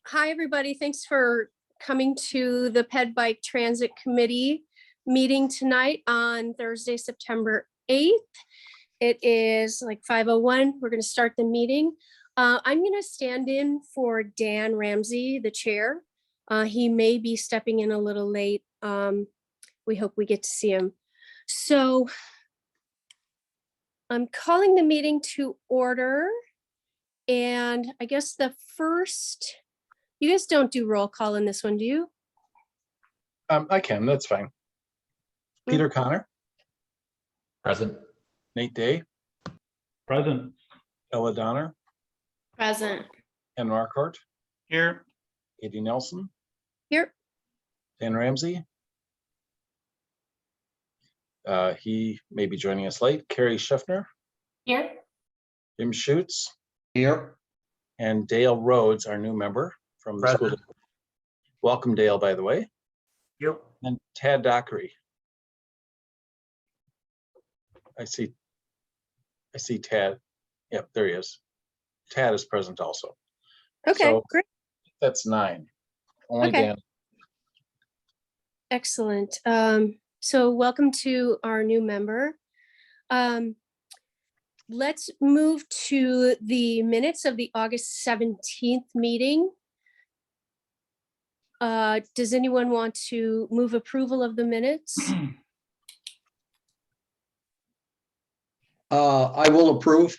Hi, everybody. Thanks for coming to the Ped Bike Transit Committee meeting tonight on Thursday, September 8th. It is like 5:01. We're going to start the meeting. I'm going to stand in for Dan Ramsey, the chair. He may be stepping in a little late. We hope we get to see him. So I'm calling the meeting to order. And I guess the first, you guys don't do roll call in this one, do you? I can, that's fine. Peter Connor. Present. Nate Day. Present. Ella Donner. Present. Ken Marquardt. Here. Katie Nelson. Here. Dan Ramsey. He may be joining us late. Carrie Schiffner. Here. Jim Schutz. Here. And Dale Rhodes, our new member from the Present. school. Welcome, Dale, by the way. Yep. And Tad Dockery. I see Tad. Yep, there he is. Tad is present also. Okay, So, great. That's 9. Only Okay. Dan. Excellent. So welcome to our new member. Let's move to the minutes of the August 17th meeting. Does anyone want to move approval of the minutes? I will approve.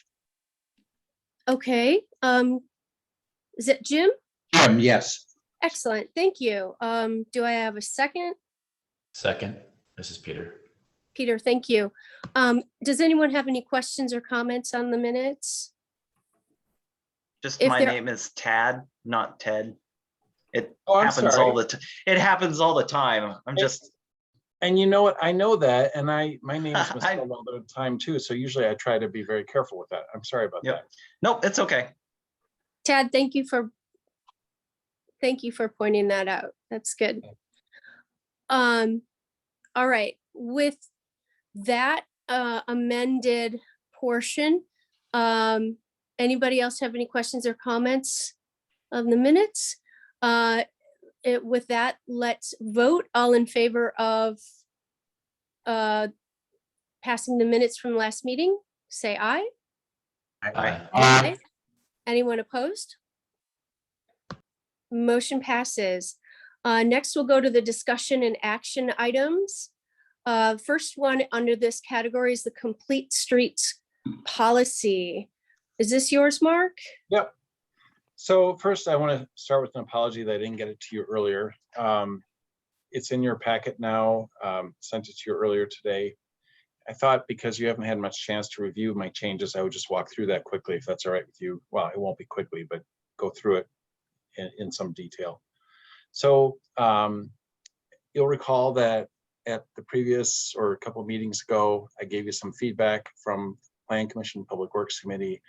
Okay. Is it Jim? Jim, yes. Excellent. Thank you. Do I have a second? Second. This is Peter. Peter, thank you. Does anyone have any questions or comments on the minutes? Just If my there- name is Tad, not Ted. It Oh, I'm happens sorry. all the time. It happens all the time. I'm just And you know what? I know that, and my name is misspelled all the time too. So usually I try to be very careful with that. I'm sorry about Yep. that. nope. It's okay. Tad, thank you for pointing that out. That's good. All right, with that amended portion, anybody else have any questions or comments of the minutes? With that, let's vote. All in favor of passing the minutes from last meeting, say aye. Aye. Anyone opposed? Motion passes. Next, we'll go to the discussion and action items. First one under this category is the complete streets policy. Is this yours, Mark? Yep. So first, I want to start with an apology that I didn't get it to you earlier. It's in your packet now. Sent it to you earlier today. I thought because you haven't had much chance to review my changes, I would just walk through that quickly, if that's all right with you. Well, it won't be quickly, but go through it in some detail. So you'll recall that at the previous or a couple of meetings ago, I gave you some feedback from Plan Commission, Public Works Committee,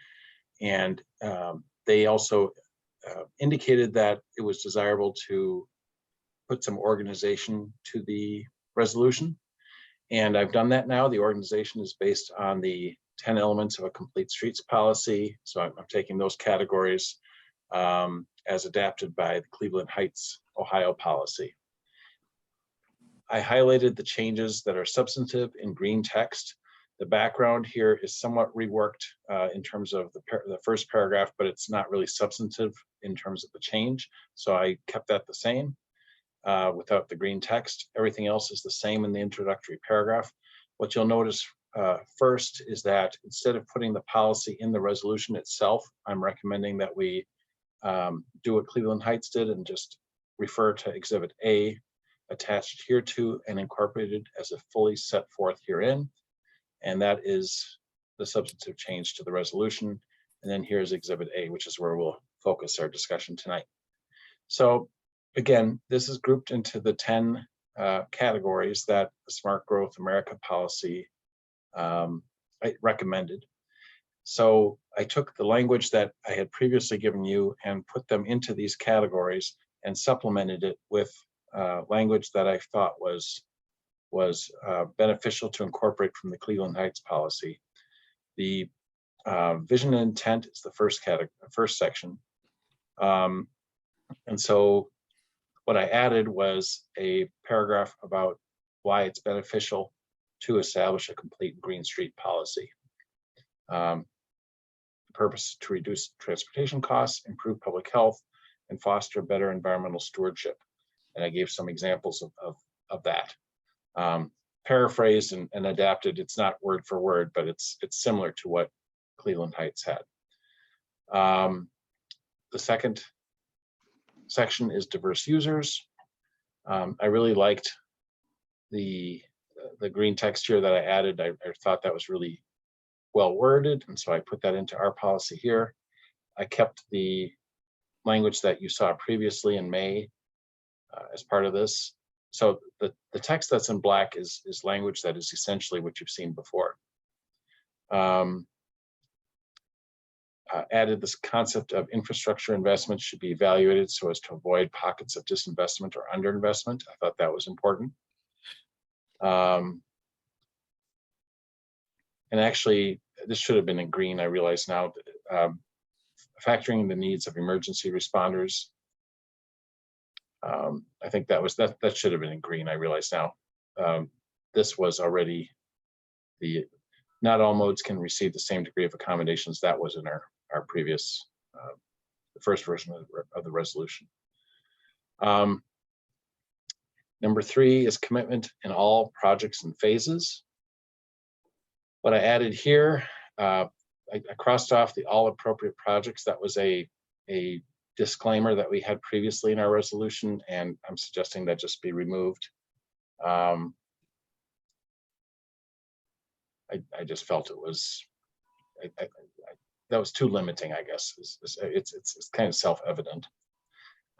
and they also indicated that it was desirable to put some organization to the resolution. And I've done that now. The organization is based on the 10 elements of a complete streets policy. So I'm taking those categories as adapted by the Cleveland Heights, Ohio policy. I highlighted the changes that are substantive in green text. The background here is somewhat reworked in terms of the first paragraph, but it's not really substantive in terms of the change. So I kept that the same without the green text. Everything else is the same in the introductory paragraph. What you'll notice first is that instead of putting the policy in the resolution itself, I'm recommending that we do what Cleveland Heights did and just refer to Exhibit A attached hereto and incorporated as a fully set forth herein. And that is the substantive change to the resolution. And then here's Exhibit A, which is where we'll focus our discussion tonight. So again, this is grouped into the 10 categories that the Smart Growth America policy I recommended. So I took the language that I had previously given you and put them into these categories and supplemented it with language that I thought was beneficial to incorporate from the Cleveland Heights policy. The vision and intent is the first section. And so what I added was a paragraph about why it's beneficial to establish a complete green street policy. The purpose to reduce transportation costs, improve public health, and foster better environmental stewardship. And I gave some examples of that. Paraphrased and adapted, it's not word for word, but it's similar to what Cleveland Heights had. The second section is diverse users. I really liked the green text here that I added. I thought that was really well worded, and so I put that into our policy here. I kept the language that you saw previously in May as part of this. So the text that's in black is language that is essentially what you've seen before. Added this concept of infrastructure investments should be evaluated so as to avoid pockets of disinvestment or underinvestment. I thought that was important. And actually, this should have been in green. I realize now, factoring the needs of emergency responders. I think that should have been in green. I realize now. This was already not all modes can receive the same degree of accommodations. That was in our previous, the first version of the resolution. Number 3 is commitment in all projects and phases. What I added here, I crossed off the all appropriate projects. That was a disclaimer that we had previously in our resolution, and I'm suggesting that just be removed. I just felt it was, that was too limiting, I guess. It's kind of self-evident.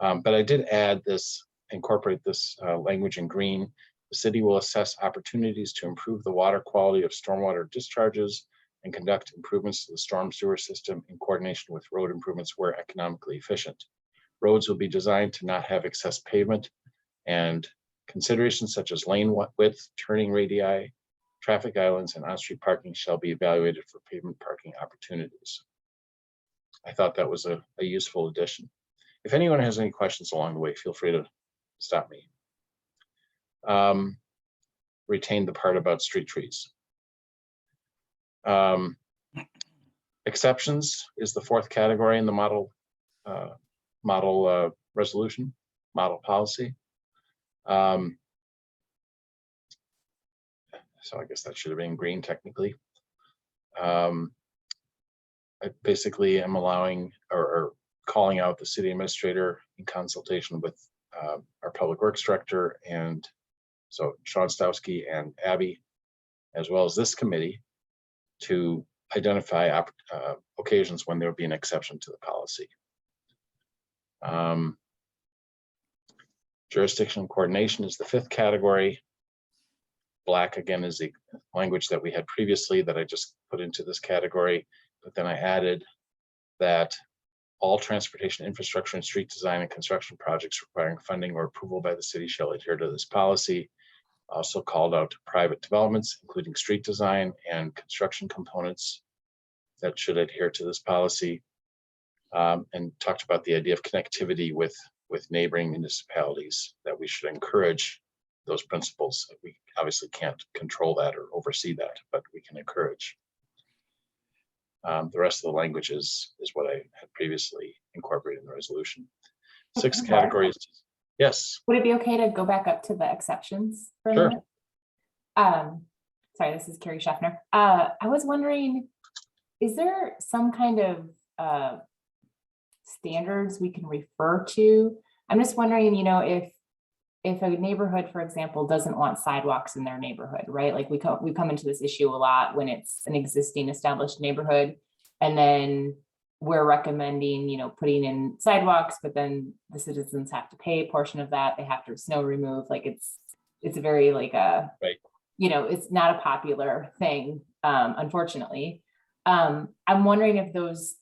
But I did add this, incorporate this language in green. The city will assess opportunities to improve the water quality of stormwater discharges and conduct improvements to the storm sewer system in coordination with road improvements where economically efficient. Roads will be designed to not have excess pavement, and considerations such as lane width, turning radii, traffic islands, and on-street parking shall be evaluated for pavement parking opportunities. I thought that was a useful addition. If anyone has any questions along the way, feel free to stop me. Retain the part about street trees. Exceptions is the 4th category in the model resolution, model policy. So I guess that should have been green technically. I basically am allowing or calling out the city administrator in consultation with our public works director, and so Sean Stowski and Abby, as well as this committee, to identify occasions when there would be an exception to the policy. Jurisdiction coordination is the 5th category. Black, again, is the language that we had previously that I just put into this category, but then I added that all transportation infrastructure and street design and construction projects requiring funding or approval by the city shall adhere to this policy. Also called out private developments, including street design and construction components that should adhere to this policy, and talked about the idea of connectivity with neighboring municipalities, that we should encourage those principles. We obviously can't control that or oversee that, but we can encourage. The rest of the language is what I had previously incorporated in the resolution. 6 categories. Yes. Would it be okay to go back up to the exceptions for a Sure. minute? Sorry, this is Carrie Schaffner. I was wondering, is there some kind of standards we can refer to? I'm just wondering, if a neighborhood, for example, doesn't want sidewalks in their neighborhood, right? Like we come into this issue a lot when it's an existing established neighborhood, and then we're recommending, putting in sidewalks, but then the citizens have to pay a portion of that. They have to snow remove. Like it's very like a, right. It's not a popular thing, unfortunately. I'm wondering if those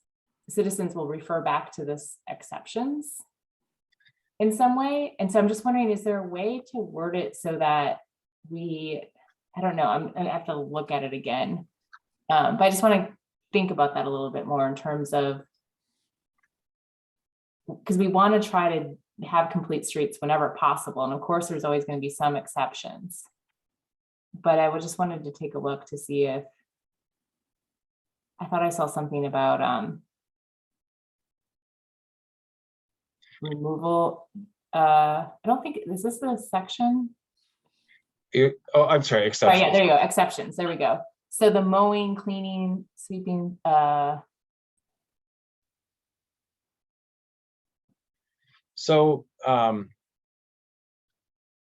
citizens will refer back to this exceptions in some way. And so I'm just wondering, is there a way to word it so that I don't know, I have to look at it again. But I just want to think about that a little bit more in terms of because we want to try to have complete streets whenever possible. And of course, there's always going to be some exceptions. But I just wanted to take a look to see if, I thought I saw something about removal. I don't think, is this the section? Oh, I'm sorry, Oh, exceptions. yeah, there you go, exceptions, there we go. So the mowing, cleaning, sweeping, So I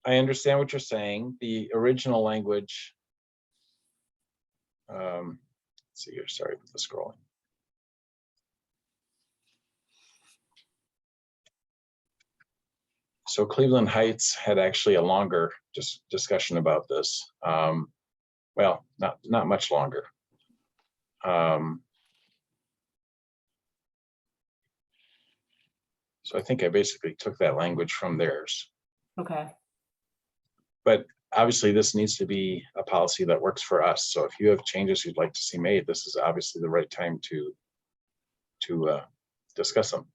understand what you're saying. The original language. Let's see here, sorry for the scrolling. So Cleveland Heights had actually a longer discussion about this. Well, not much longer. So I think I basically took that language from theirs. okay, But obviously this needs to be a policy that works for us. So if you have changes you'd like to see made, this is obviously the right time to discuss them.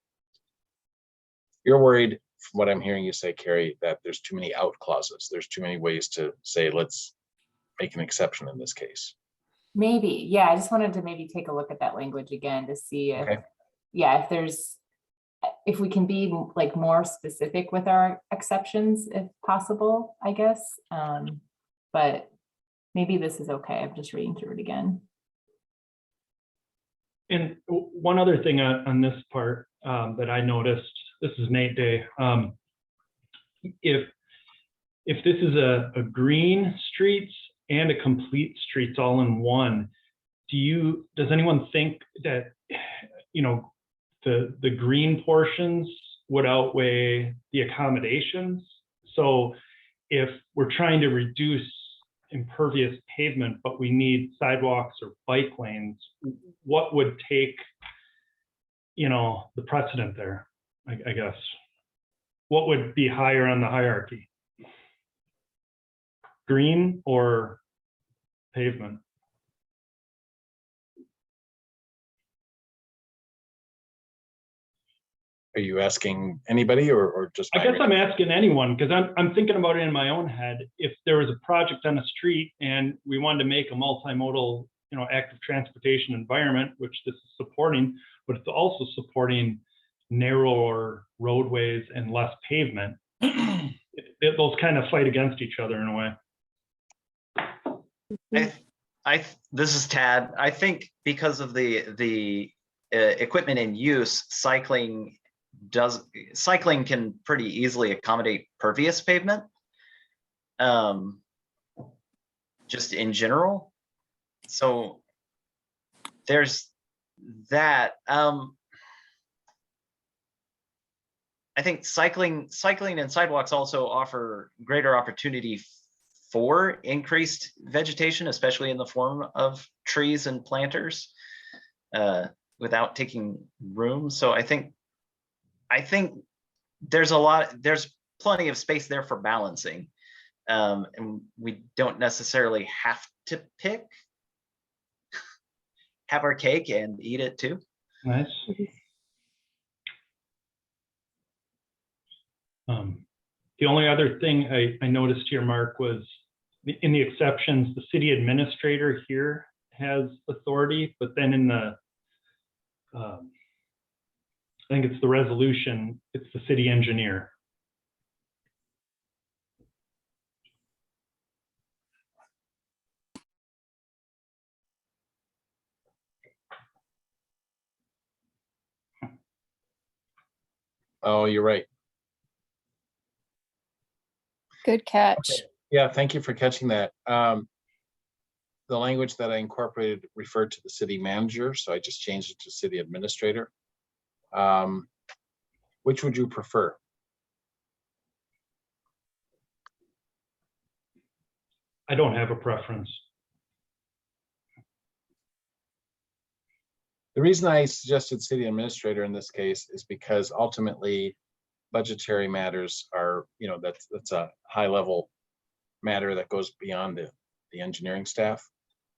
You're worried, from what I'm hearing you say, Carrie, that there's too many out clauses. There's too many ways to say, let's make an exception in this case. maybe, yeah, I just wanted to maybe take a look at that language again to see if, Okay. yeah, if we can be like more specific with our exceptions, if possible, I guess. But maybe this is okay. I'm just reading through it again. And one other thing on this part that I noticed, this is Nate Day. If this is a green streets and a complete streets all in one, does anyone think that, you know, the green portions would outweigh the accommodations? So if we're trying to reduce impervious pavement, but we need sidewalks or bike lanes, what would take, you know, the precedent there, I guess? What would be higher on the hierarchy? Green or pavement? Are you asking anybody or just? I guess I'm asking anyone, because I'm thinking about it in my own head. If there was a project on the street and we wanted to make a multimodal, you know, active transportation environment, which this is supporting, but it's also supporting narrower roadways and less pavement, those kind of fight against each other in a way. This is Tad. I think because of the equipment in use, cycling can pretty easily accommodate pervious pavement, just in general. So there's that. I think cycling and sidewalks also offer greater opportunity for increased vegetation, especially in the form of trees and planters, without taking room. So I think there's plenty of space there for balancing, and we don't necessarily have to have our cake and eat it too. Nice. The only other thing I noticed here, Mark, was in the exceptions, the city administrator here has authority, but then in the, I think it's the resolution, it's the city engineer. Oh, you're right. Good catch. Yeah, thank you for catching that. The language that I incorporated referred to the city manager, so I just changed it to city administrator. Which would you prefer? I don't have a preference. The reason I suggested city administrator in this case is because ultimately budgetary matters are, you know, that's a high level matter that goes beyond the engineering staff.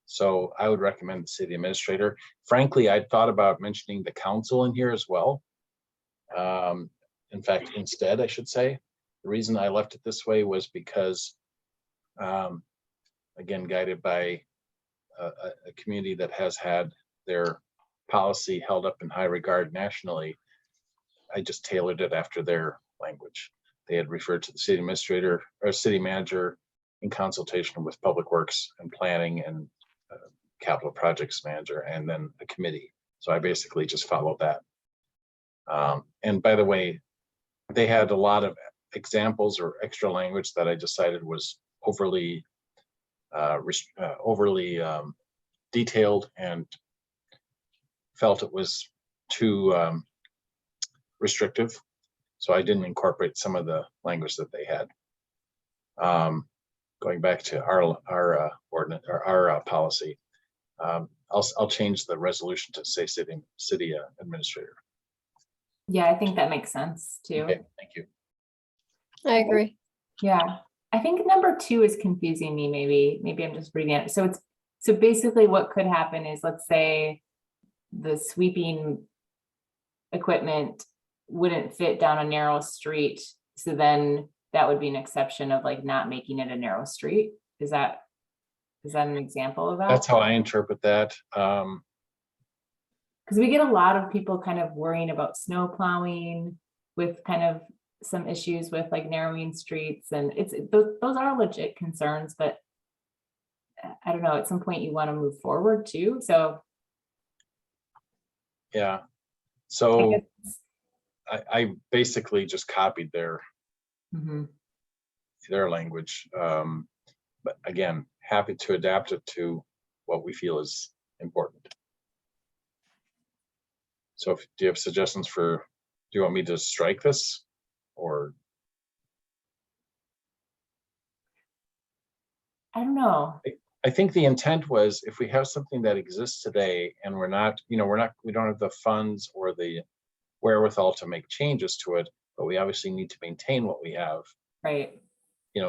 So I would recommend the city administrator. Frankly, I'd thought about mentioning the council in here as well. In fact, instead, I should say, the reason I left it this way was because, again, guided by a community that has had their policy held up in high regard nationally, I just tailored it after their language. They had referred to the city administrator or city manager in consultation with Public Works and Planning and Capital Projects Manager, and then a committee. So I basically just followed that. And by the way, they had a lot of examples or extra language that I decided was overly detailed and felt it was too restrictive. So I didn't incorporate some of the language that they had. Going back to our ordinance or our policy, I'll change the resolution to say city administrator. Yeah, I think that makes sense too. Okay, thank you. I agree. Yeah, I think number 2 is confusing me. Maybe I'm just reading it. So basically what could happen is, let's say the sweeping equipment wouldn't fit down a narrow street. So then that would be an exception of like not making it a narrow street. Is that an example of that? That's how I interpret that. Because we get a lot of people kind of worrying about snow plowing with kind of some issues with like narrowing streets, and those are legit concerns, but I don't know, at some point you want to move forward too. So Yeah. I So guess- I basically just copied their Mhm. language. But again, happy to adapt it to what we feel is important. So do you have suggestions do you want me to strike this or? I don't know. I think the intent was, if we have something that exists today and we don't have the funds or the wherewithal to make changes to it, but we obviously need to maintain what we have. Right. We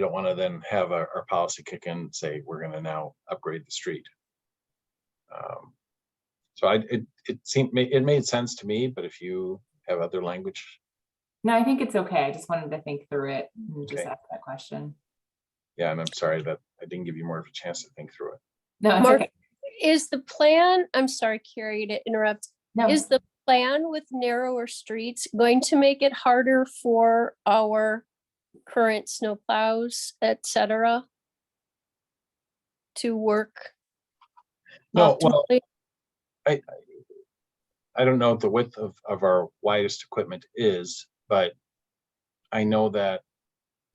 don't want to then have our policy kick in and say, we're going to now upgrade the street. So it made sense to me, but if you have other language. No, I think it's okay. I just wanted to think through it and just Okay. ask that question. Yeah, and I'm sorry that I didn't give you more of a chance to think through it. No, it's Mark, okay. is the plan, I'm sorry, Carrie, to interrupt. No, Is the plan with narrower streets going to make it harder for our current snow plows, et cetera, to work? No, well, optimally? I don't know what the width of our widest equipment is, but I know that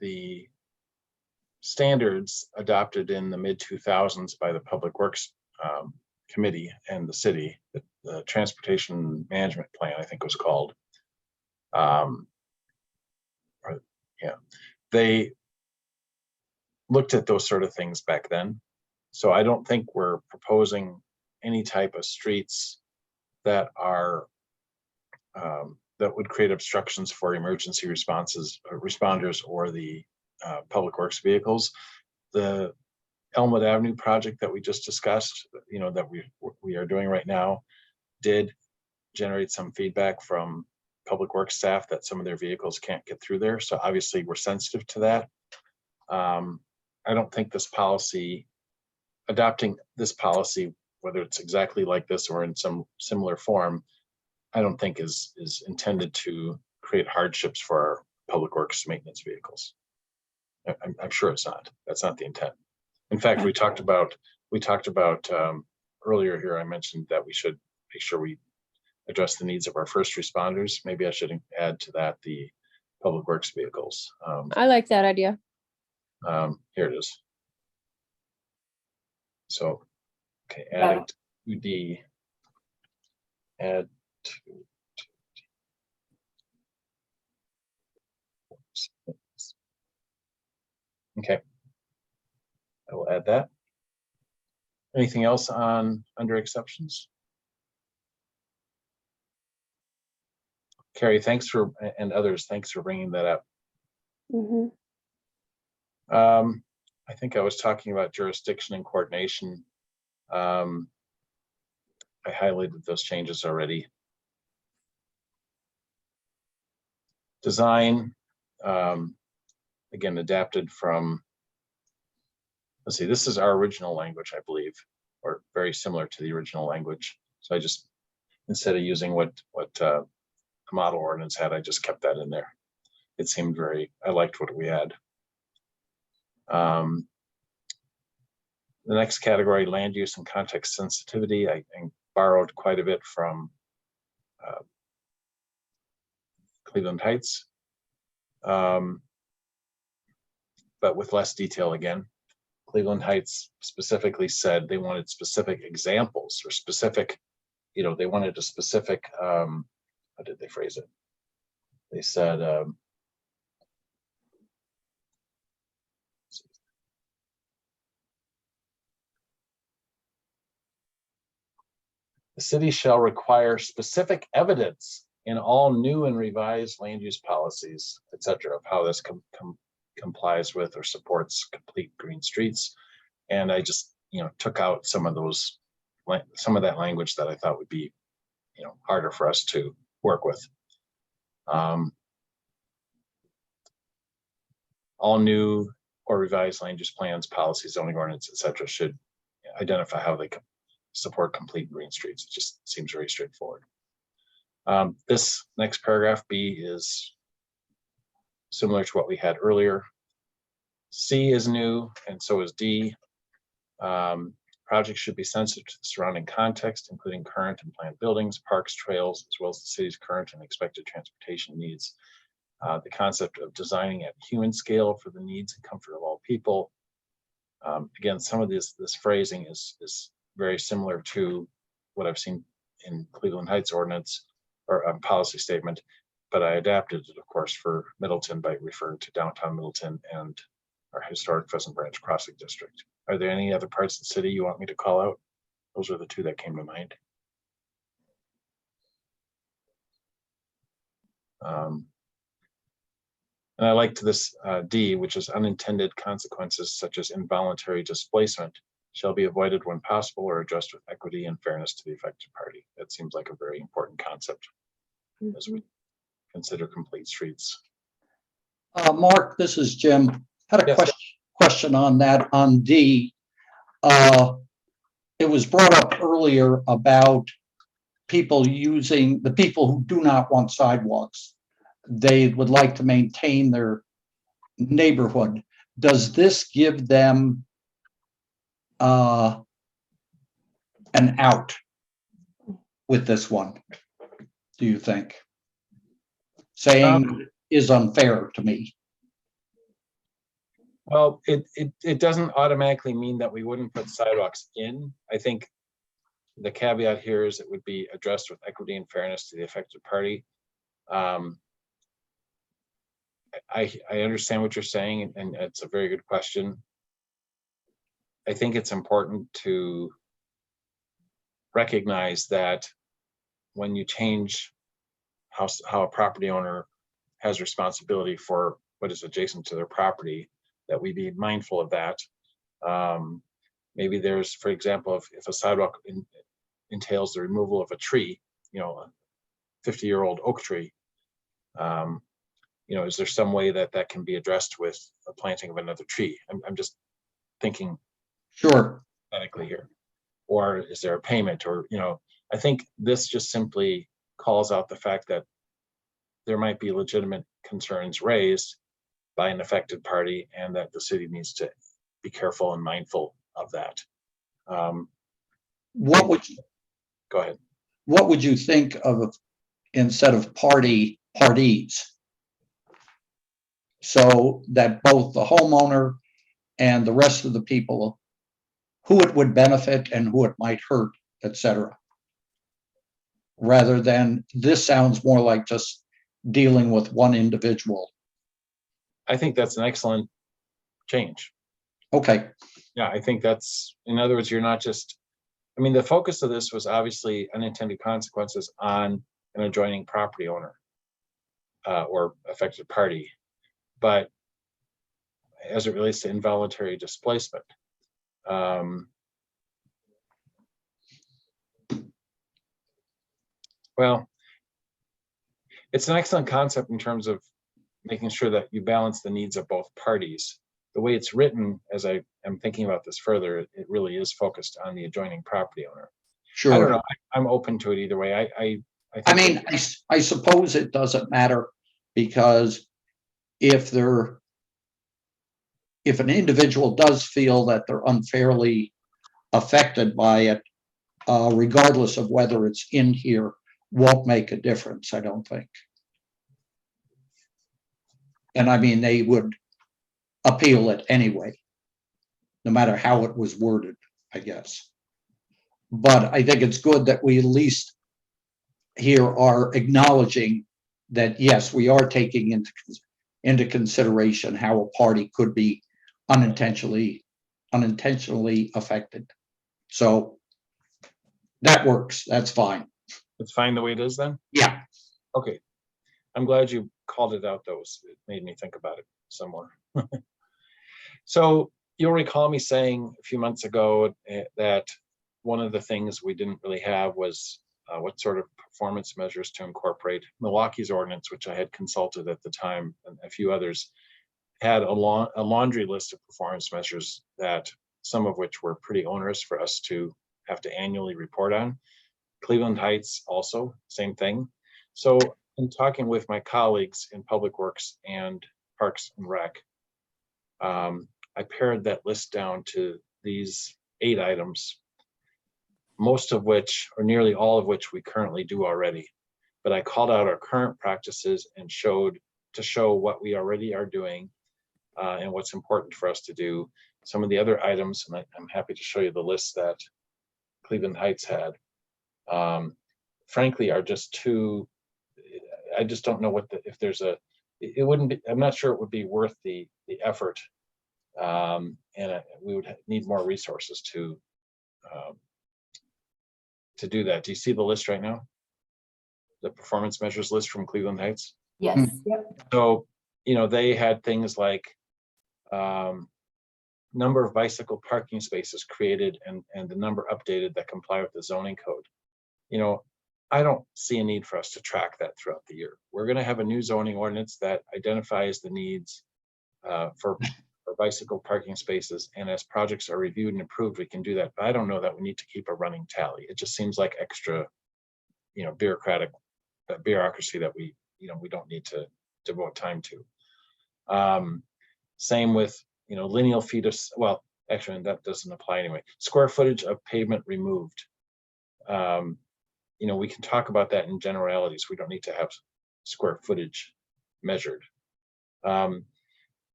the standards adopted in the mid-2000s by the Public Works Committee and the city, the Transportation Management Plan, I think was called. They looked at those sort of things back then. So I don't think we're proposing any type of streets that are that would create obstructions for emergency responders or the Public Works vehicles. The Elmwood Avenue project that we just discussed, that we are doing right now, did generate some feedback from Public Works staff that some of their vehicles can't get through there. So obviously we're sensitive to that. I don't think adopting this policy, whether it's exactly like this or in some similar form, I don't think is intended to create hardships for our Public Works maintenance vehicles. I'm sure it's not. That's not the intent. In fact, we talked about earlier here, I mentioned that we should make sure we address the needs of our first responders. Maybe I should add to that the Public Works vehicles. I like that idea. Here it is. So, okay, adding to D, add to. Okay, I will add that. Anything else under exceptions? Carrie, and others, thanks for bringing that up. Mhm. I think I was talking about jurisdiction and coordination. I highlighted those changes already. Design, again, adapted from, let's see, this is our original language, I believe, or very similar to the original language. So I just, instead of using what the model ordinance had, I just kept that in there. It seemed I liked what we had. The next category, land use and context sensitivity, I borrowed quite a bit from Cleveland Heights, but with less detail again. Cleveland Heights specifically said they wanted specific examples or specific, they wanted a specific, how did they phrase it? They said, the city shall require specific evidence in all new and revised land use policies, et cetera, of how this complies with or supports complete green streets. And I just, took out some of that language that I thought would be, harder for us to work with. All new or revised land use plans, policies, zoning ordinance, et cetera, should identify how they support complete green streets. It just seems very straightforward. This next paragraph, B, is similar to what we had earlier. C is new, and so is D. Projects should be sensitive to the surrounding context, including current and planned buildings, parks, trails, as well as the city's current and expected transportation needs. The concept of designing at human scale for the needs and comfort of all people. Again, some of this phrasing is very similar to what I've seen in Cleveland Heights ordinance or policy statement, but I adapted it, of course, for Middleton by referring to downtown Middleton and our historic Pheasant Branch Crossing District. Are there any other parts of the city you want me to call out? Those are the two that came to mind. And I liked this D, which is unintended consequences such as involuntary displacement shall be avoided when possible or addressed with equity and fairness to the affected party. That seems like a very important concept as we consider complete streets. Mark, this is Jim. Had a Yes. question on that on D. It was brought up earlier about the people who do not want sidewalks. They would like to maintain their neighborhood. Does this give them an out with this one, do you think? Saying is unfair to me. Well, it doesn't automatically mean that we wouldn't put sidewalks in. I think the caveat here is it would be addressed with equity and fairness to the affected party. I understand what you're saying, and it's a very good question. I think it's important to recognize that when you change how a property owner has responsibility for what is adjacent to their property, that we be mindful of that. Maybe there's, for example, if a sidewalk entails the removal of a tree, a 50-year-old oak tree, is there some way that can be addressed with the planting of another tree? I'm just thinking Sure. hypothetically here. Or is there a payment? Or, I think this just simply calls out the fact that there might be legitimate concerns raised by an affected party and that the city needs to be careful and mindful of that. What would you, Go ahead. what would you think of instead of parties? So that both the homeowner and the rest of the people, who it would benefit and who it might hurt, etc. Rather than, this sounds more like just dealing with one individual. I think that's an excellent change. Okay, Yeah, I think that's, in other words, you're not just, the focus of this was obviously unintended consequences on an adjoining property owner or affected party. But as it relates to involuntary displacement, well, it's an excellent concept in terms of making sure that you balance the needs of both parties. The way it's written, as I am thinking about this further, it really is focused on the adjoining property owner. I don't Sure. know. I'm open to it either way. I I think mean, I suppose it doesn't matter because if an individual does feel that they're unfairly affected by it, regardless of whether it's in here, won't make a difference, I don't think. And I mean, they would appeal it anyway, no matter how it was worded, I guess. But I think it's good that we at least here are acknowledging that, yes, we are taking into consideration how a party could be unintentionally affected. So that works. That's fine. it's fine the way it is then. Yeah. Okay. I'm glad you called it out, though. It made me think about it some more. So you'll recall me saying a few months ago that one of the things we didn't really have was what sort of performance measures to incorporate. Milwaukee's ordinance, which I had consulted at the time, and a few others, had a laundry list of performance measures that some of which were pretty onerous for us to have to annually report on. Cleveland Heights also, same thing. So in talking with my colleagues in Public Works and Parks and Rec, I pared that list down to these 8 items, most of which, or nearly all of which, we currently do already. But I called out our current practices and showed what we already are doing and what's important for us to do. Some of the other items, and I'm happy to show you the list that Cleveland Heights had, frankly, are just too, I just don't know if there's it wouldn't be, I'm not sure it would be worth the effort. And we would need more resources to do that. Do you see the list right now? The performance measures list from Cleveland Heights? Yes, yep. So, they had things like number of bicycle parking spaces created and the number updated that comply with the zoning code. I don't see a need for us to track that throughout the year. We're going to have a new zoning ordinance that identifies the needs for bicycle parking spaces. And as projects are reviewed and approved, we can do that. But I don't know that we need to keep a running tally. It just seems like extra, bureaucracy that we don't need to devote time to. Same with, lineal feet of, well, actually, that doesn't apply anyway. Square footage of pavement removed. We can talk about that in generalities. We don't need to have square footage measured.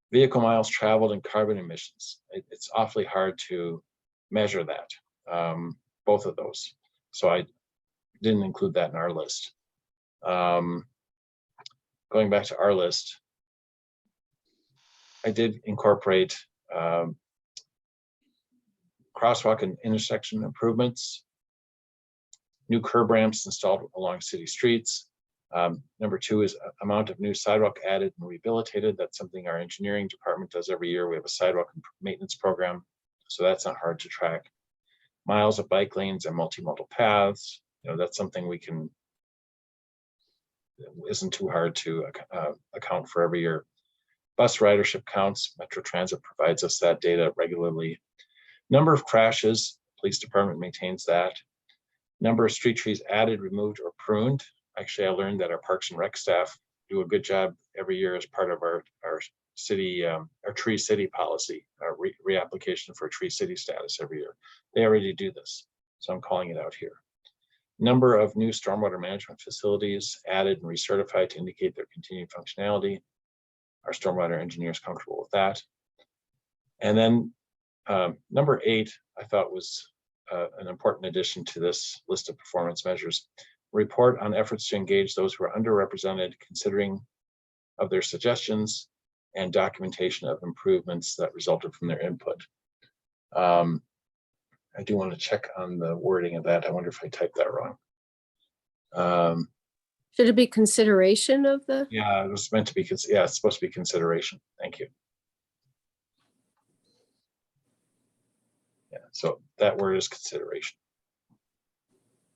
Vehicle miles traveled and carbon emissions. It's awfully hard to measure that, both of those. So I didn't include that in our list. Going back to our list, I did incorporate crosswalk and intersection improvements, new curb ramps installed along city streets. Number 2 is amount of new sidewalk added and rehabilitated. That's something our engineering department does every year. We have a sidewalk maintenance program, so that's not hard to track. Miles of bike lanes and multimodal paths. That's something we can, isn't too hard to account for every year. Bus ridership counts. Metro Transit provides us that data regularly. Number of crashes, police department maintains that. Number of street trees added, removed, or pruned. Actually, I learned that our Parks and Rec staff do a good job every year as part of our city, our Tree City policy, our reapplication for Tree City status every year. They already do this, so I'm calling it out here. Number of new stormwater management facilities added and recertified to indicate their continued functionality. Our stormwater engineer is comfortable with that. And then number 8, I thought was an important addition to this list of performance measures. Report on efforts to engage those who are underrepresented, considering of their suggestions and documentation of improvements that resulted from their input. I do want to check on the wording of that. I wonder if I typed that wrong. Should it be consideration of the? Yeah, it was meant to be, yeah, it's supposed to be consideration. Thank you. Yeah, so that word is consideration.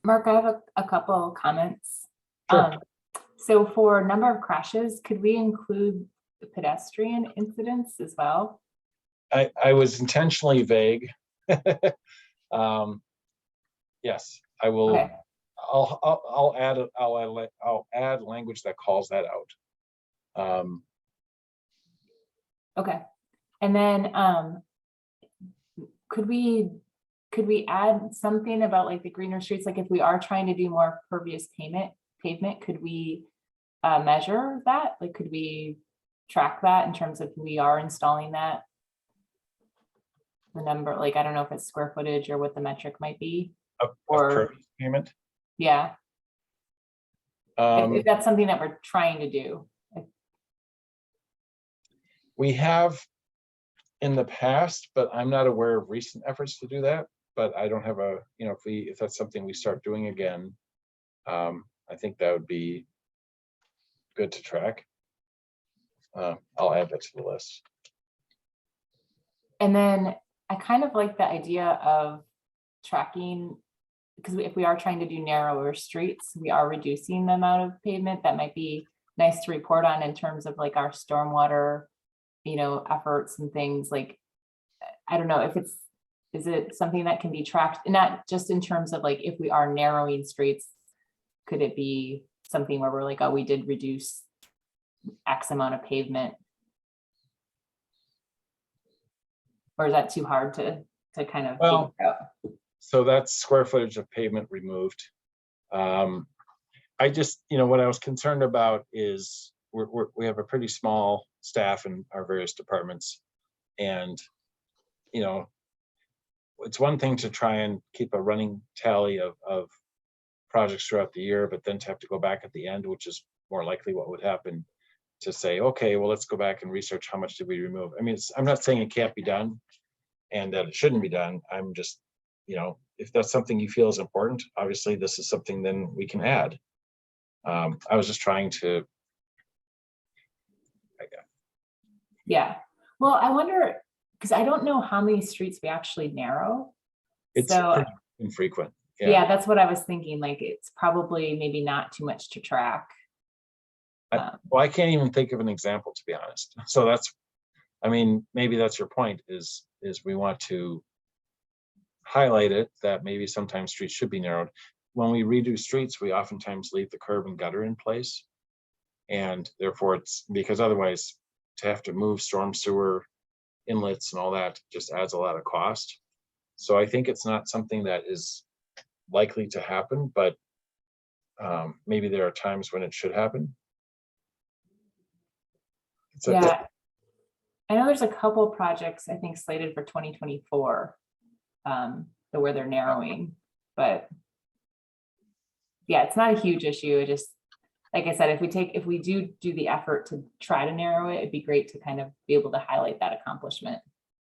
Mark, I have a couple comments. Sure. So for number of crashes, could we include the pedestrian incidents as well? I was intentionally vague. Yes, I will. Okay. I'll add language that calls that out. Okay. And then could we add something about like the greener streets? Like if we are trying to do more pervious pavement, could we measure that? Like could we track that in terms of if we are installing that? The number, like I don't know if it's square footage or what the metric might be. Of Or- pervious payment. Yeah, if that's something that we're trying to do. We have in the past, but I'm not aware of recent efforts to do that. But I don't have a, if that's something we start doing again, I think that would be good to track. I'll add that to the list. And then I kind of like the idea of tracking, because if we are trying to do narrower streets, we are reducing the amount of pavement. That might be nice to report on in terms of like our stormwater, efforts and things. Like, I don't know if is it something that can be tracked, not just in terms of like, if we are narrowing streets, could it be something where we're like, oh, we did reduce X amount of pavement? Or is that too hard to kind of Well, figure out? So that's square footage of pavement removed. I just, what I was concerned about is we have a pretty small staff in our various departments. And, it's one thing to try and keep a running tally of projects throughout the year, but then to have to go back at the end, which is more likely what would happen, to say, okay, well, let's go back and research how much did we remove. I mean, I'm not saying it can't be done and that it shouldn't be done. I'm just, if that's something you feel is important, obviously this is something then we can add. I was just trying to. Yeah. Well, I wonder, because I don't know how many streets we actually narrow. It's So pretty infrequent. yeah, that's what I was thinking. Like it's probably maybe not too much to track. Well, I can't even think of an example, to be honest. So maybe that's your point, is we want to highlight it, that maybe sometimes streets should be narrowed. When we redo streets, we oftentimes leave the curb and gutter in place. And therefore it's because otherwise to have to move storm sewer inlets and all that just adds a lot of cost. So I think it's not something that is likely to happen, but maybe there are times when it should happen. Yeah. I know there's a couple projects I think slated for 2024 where they're narrowing, but yeah, it's not a huge issue. It just, like I said, if we do the effort to try to narrow it, it'd be great to kind of be able to highlight that accomplishment.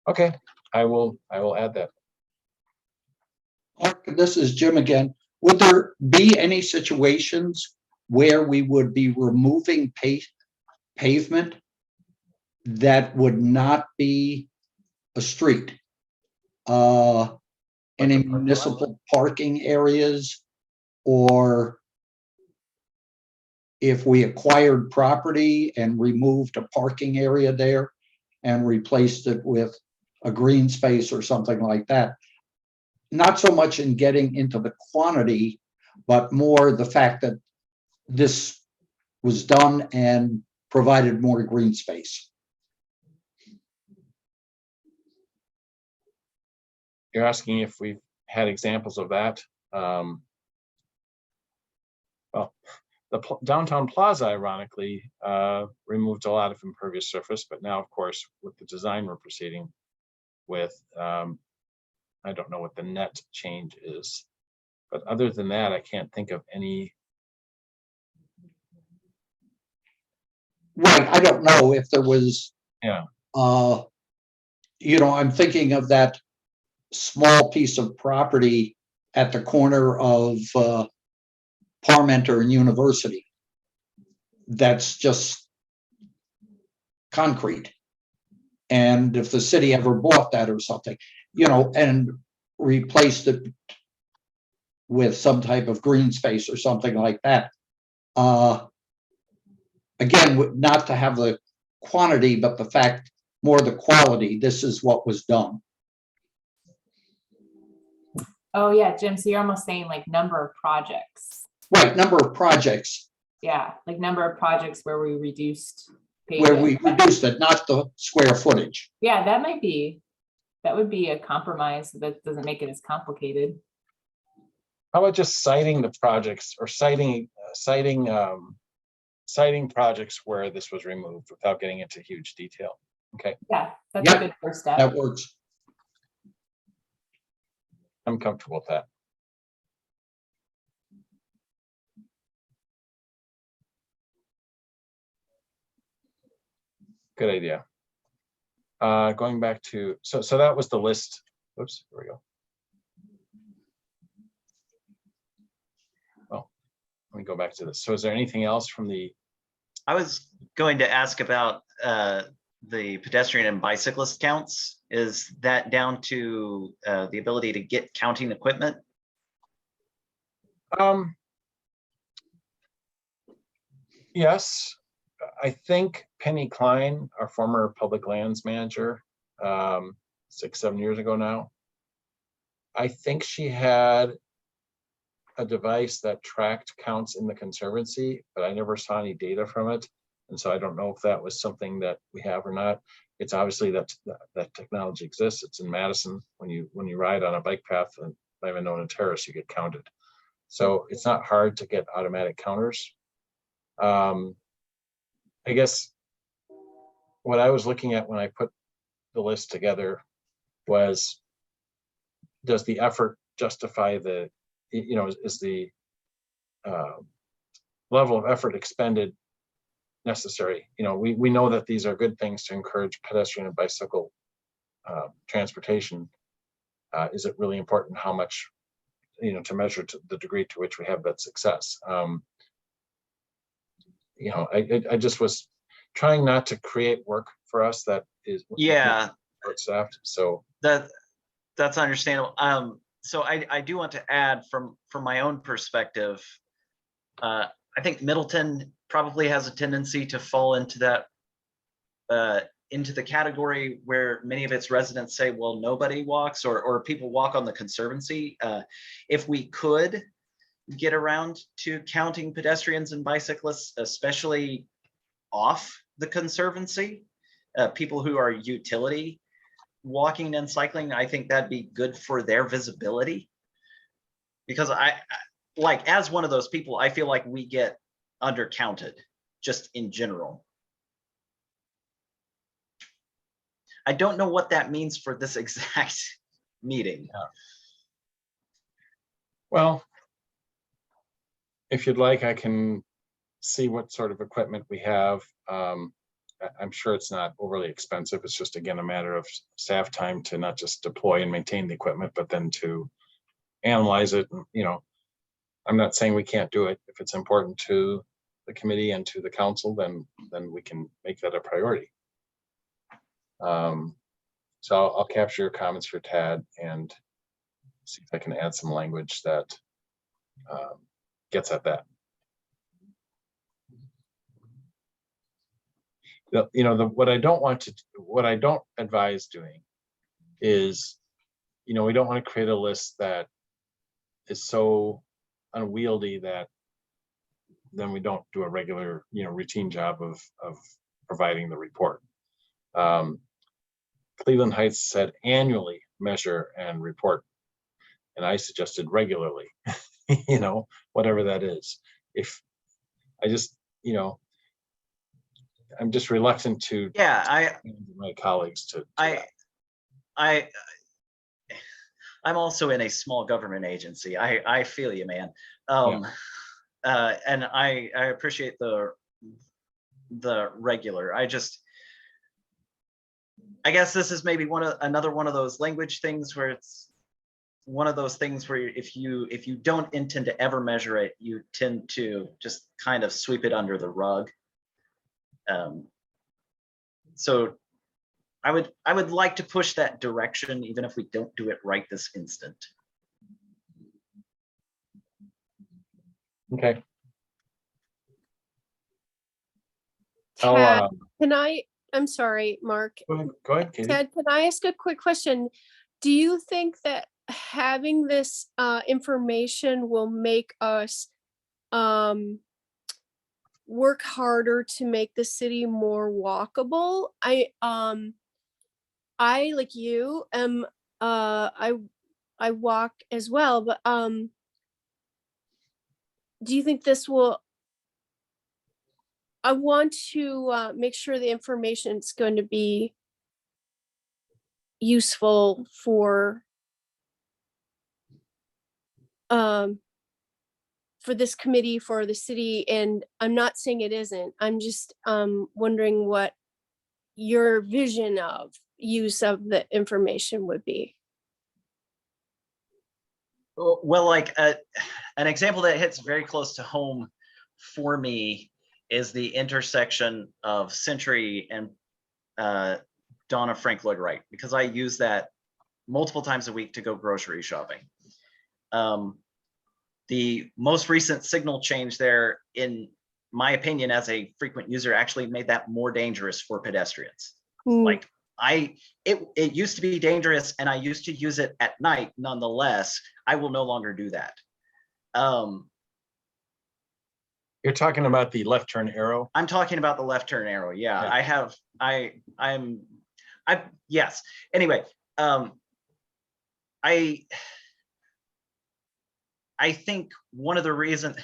Okay, I will add that. Mark, this is Jim again. Would there be any situations where we would be removing pavement that would not be a street? Any municipal parking areas, or if we acquired property and removed a parking area there and replaced it with a green space or something like that. Not so much in getting into the quantity, but more the fact that this was done and provided more green space. You're asking if we've had examples of that. Well, the downtown plaza, ironically, removed a lot of impervious surface, but now, of course, with the design we're proceeding with, I don't know what the net change is, but other than that, I can't think of any. Right, I don't know if there was. Yeah. I'm thinking of that small piece of property at the corner of Parmenter and University. That's just concrete. And if the city ever bought that or something, and replaced it with some type of green space or something like that, again, not to have the quantity, but the fact, more the quality, this is what was done. Oh, yeah, Jim, so you're almost saying like number of projects. Right, number of projects Yeah, like number of projects where we reduced. where paving. we reduced it, not the square footage. Yeah, that would be a compromise that doesn't make it as complicated. How about just citing the projects or citing projects where this was removed without getting into huge detail? Okay, Yeah, that's Yep. a good first step. That works. I'm comfortable with that. Good idea. Going back to, so that was the list. Oops, here we go. Oh, let me go back to this. So is there anything else from the, I was going to ask about the pedestrian and bicyclist counts. Is that down to the ability to get counting equipment? yes, I think Penny Klein, our former public lands manager, 6-7 years ago now, I think she had a device that tracked counts in the conservancy, but I never saw any data from it. And so I don't know if that was something that we have or not. It's obviously that technology exists. It's in Madison. When you ride on a bike path, and not even known in Terrace, you get counted. So it's not hard to get automatic counters. I guess what I was looking at when I put the list together was, does the effort justify the, is the level of effort expended necessary? We know that these are good things to encourage pedestrian and bicycle transportation. Is it really important how much, to measure to the degree to which we have that success? I just was trying not to create work for us that is short-staffed. So That's understandable. So I do want to add from my own perspective, I think Middleton probably has a tendency to fall into that into the category where many of its residents say, well, nobody walks, or people walk on the conservancy. If we could get around to counting pedestrians and bicyclists, especially off the conservancy, people who are utility walking and cycling, I think that'd be good for their visibility. Because I like, as one of those people, I feel like we get undercounted just in general. I don't know what that means for this exact meeting. Yeah. Well, if you'd like, I can see what sort of equipment we have. I'm sure it's not overly expensive. It's just, again, a matter of staff time to not just deploy and maintain the equipment, but then to analyze it. I'm not saying we can't do it. If it's important to the committee and to the council, then we can make that a priority. So I'll capture your comments for Tad and see if I can add some language that gets at that. What I don't advise doing is, we don't want to create a list that is so unwieldy that then we don't do a regular, routine job of providing the report. Cleveland Heights said annually measure and report, and I suggested regularly, whatever that is. If I just, I'm just reluctant to my colleagues to I'm also in a small government agency. I feel you, man. And I appreciate the regular. I guess this is maybe another one of those language things where it's one of those things where if you don't intend to ever measure it, you tend to just kind of sweep it under the rug. So I would like to push that direction, even if we don't do it right this instant. Okay. Tad, I'll, I'm sorry, Mark. go ahead, Katie. Ted, can I ask a quick question? Do you think that having this information will make us work harder to make the city more walkable? I like you I walk as well, but do you think this will, I want to make sure the information is going to be useful for this committee, for the city, and I'm not saying it isn't. I'm just wondering what your vision of use of the information would be. Well, like an example that hits very close to home for me is the intersection of Century and Donna Frank Lloyd Wright, because I use that multiple times a week to go grocery shopping. The most recent signal change there, in my opinion, as a frequent user, actually made that more dangerous for pedestrians. Like it used to be dangerous and I used to use it at night. Nonetheless, I will no longer do that. You're talking about the left turn arrow? I'm talking about the left turn arrow. Yeah. Yes. Anyway, I think one of the reasons,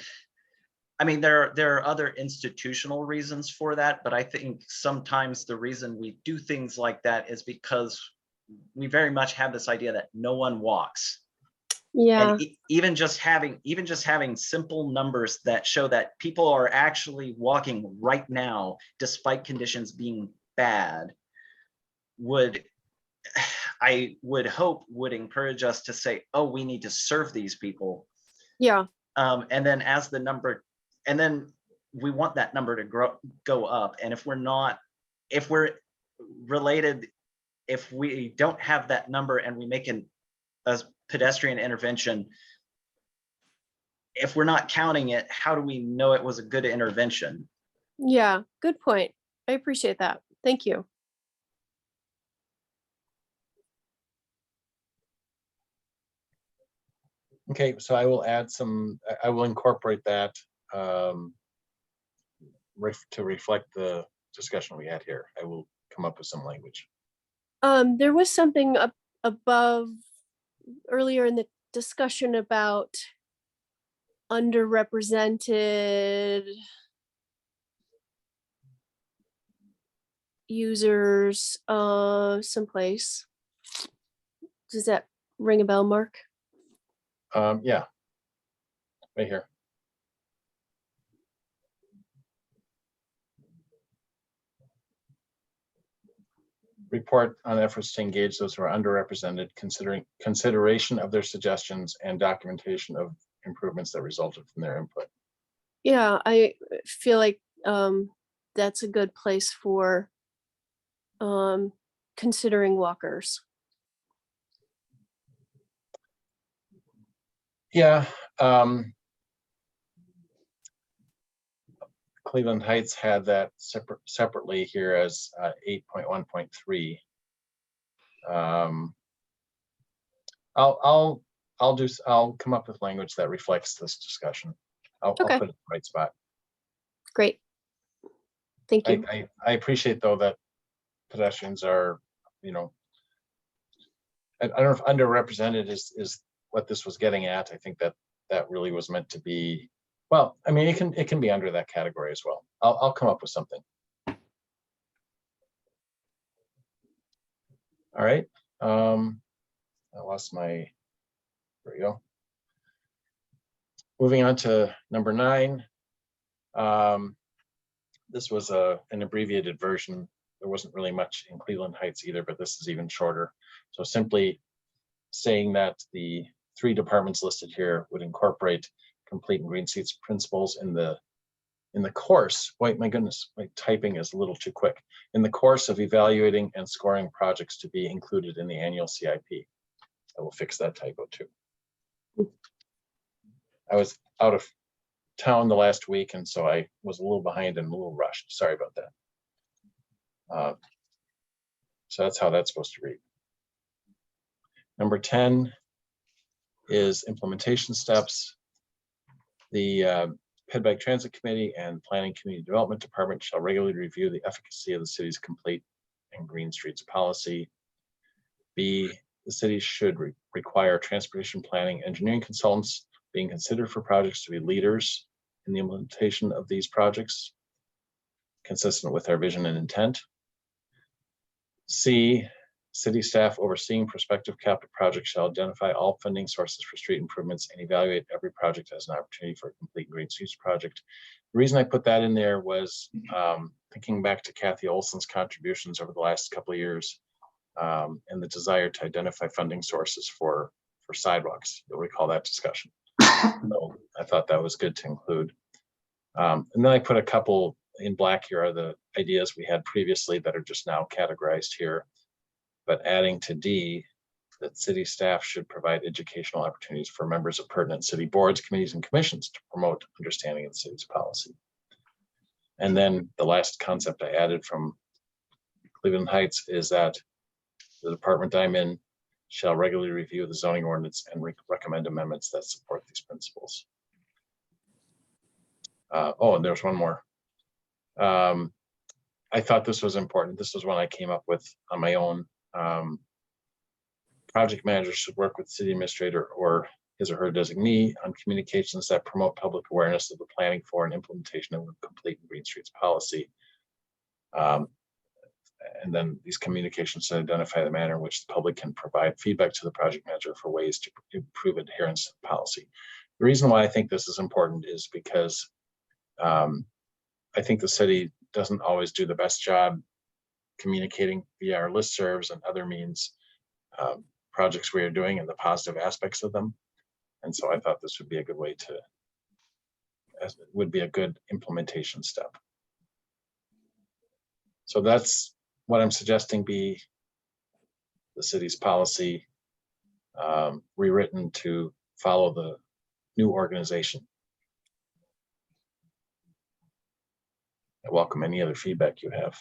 I mean, there are other institutional reasons for that, but I think sometimes the reason we do things like that is because we very much have this idea that no one walks. Yeah. And even just having simple numbers that show that people are actually walking right now, despite conditions being bad, I would hope would encourage us to say, oh, we need to serve these people. Yeah. And then as the number, and then we want that number to go up. And if we're related, if we don't have that number and we make a pedestrian intervention, if we're not counting it, how do we know it was a good intervention? Yeah, good point. I appreciate that. Thank you. Okay, so I will add I will incorporate that to reflect the discussion we had here. I will come up with some language. There was something up above earlier in the discussion about underrepresented users someplace. Does that ring a bell, Mark? Yeah, right here. Report on efforts to engage those who are underrepresented, consideration of their suggestions and documentation of improvements that resulted from their input. Yeah, I feel like that's a good place for considering walkers. Yeah. Cleveland Heights had that separately here as 8.1.3. I'll come up with language that reflects this discussion. I'll put it in the right spot. Great. Thank you. I appreciate though that pedestrians are, I don't know if underrepresented is what this was getting at. I think that really was meant to be, well, I mean, it can be under that category as well. I'll come up with something. All right. I lost my, there we go. Moving on to number 9. This was an abbreviated version. There wasn't really much in Cleveland Heights either, but this is even shorter. So simply saying that the 3 departments listed here would incorporate complete and green seats principles in the course. Wait, my goodness, my typing is a little too quick. In the course of evaluating and scoring projects to be included in the annual CIP. I will fix that typo too. I was out of town the last week, and so I was a little behind and a little rushed. Sorry about that. So that's how that's supposed to read. Number 10 is implementation steps. The Ped-Bike Transit Committee and Planning Community Development Department shall regularly review the efficacy of the city's complete and green streets policy. B, the city should require transportation planning engineering consultants being considered for projects to be leaders in the implementation of these projects, consistent with our vision and intent. C, city staff overseeing prospective capital projects shall identify all funding sources for street improvements and evaluate every project as an opportunity for a complete green streets project. The reason I put that in there was thinking back to Kathy Olson's contributions over the last couple of years and the desire to identify funding sources for sidewalks. You'll recall that discussion. So I thought that was good to include. And then I put a couple in black here are the ideas we had previously that are just now categorized here. But adding to D, that city staff should provide educational opportunities for members of pertinent city boards, committees, and commissions to promote understanding of the city's policy. And then the last concept I added from Cleveland Heights is that the department I'm in shall regularly review the zoning ordinance and recommend amendments that support these principles. Oh, and there's one more. I thought this was important. This was one I came up with on my own. Project managers should work with city administrator or his or her designee on communications that promote public awareness of the planning for and implementation of a complete green streets policy. And then these communications should identify the manner in which the public can provide feedback to the project manager for ways to improve adherence to the policy. The reason why I think this is important is because I think the city doesn't always do the best job communicating via our listservs and other means projects we are doing and the positive aspects of them. And so I thought this would be a good way to, would be a good implementation step. So that's what I'm suggesting be the city's policy rewritten to follow the new organization. I welcome any other feedback you have.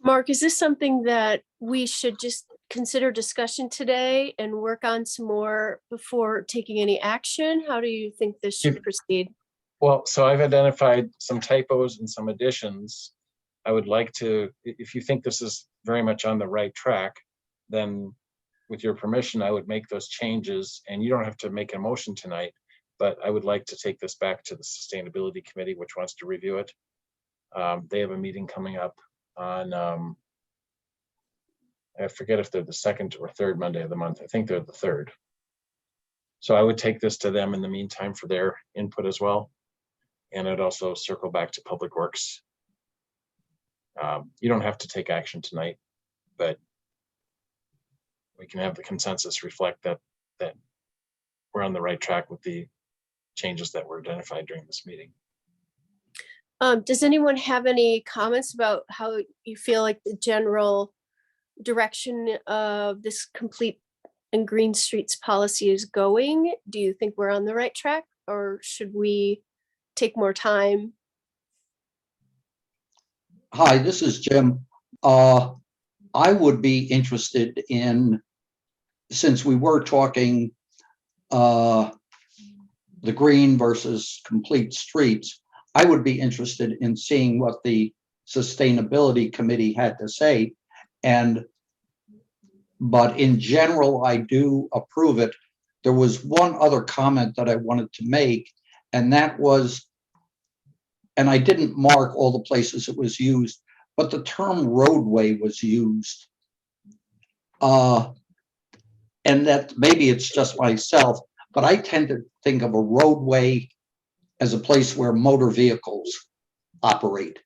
Mark, is this something that we should just consider discussion today and work on some more before taking any action? How do you think this should proceed? Well, so I've identified some typos and some additions. I would like to, if you think this is very much on the right track, then with your permission, I would make those changes, and you don't have to make a motion tonight, but I would like to take this back to the Sustainability Committee, which wants to review it. They have a meeting coming up on, I forget if they're the second or third Monday of the month. I think they're the third. So I would take this to them in the meantime for their input as well. And I'd also circle back to Public Works. You don't have to take action tonight, but we can have the consensus reflect that we're on the right track with the changes that were identified during this meeting. Does anyone have any comments about how you feel like the general direction of this complete and green streets policy is going? Do you think we're on the right track, or should we take more time? Hi, this is Jim. I would be interested in, since we were talking the green versus complete streets, I would be interested in seeing what the Sustainability Committee had to say. But in general, I do approve it. There was one other comment that I wanted to make, and that was, and I didn't mark all the places it was used, but the term roadway was used. And that maybe it's just myself, but I tend to think of a roadway as a place where motor vehicles operate.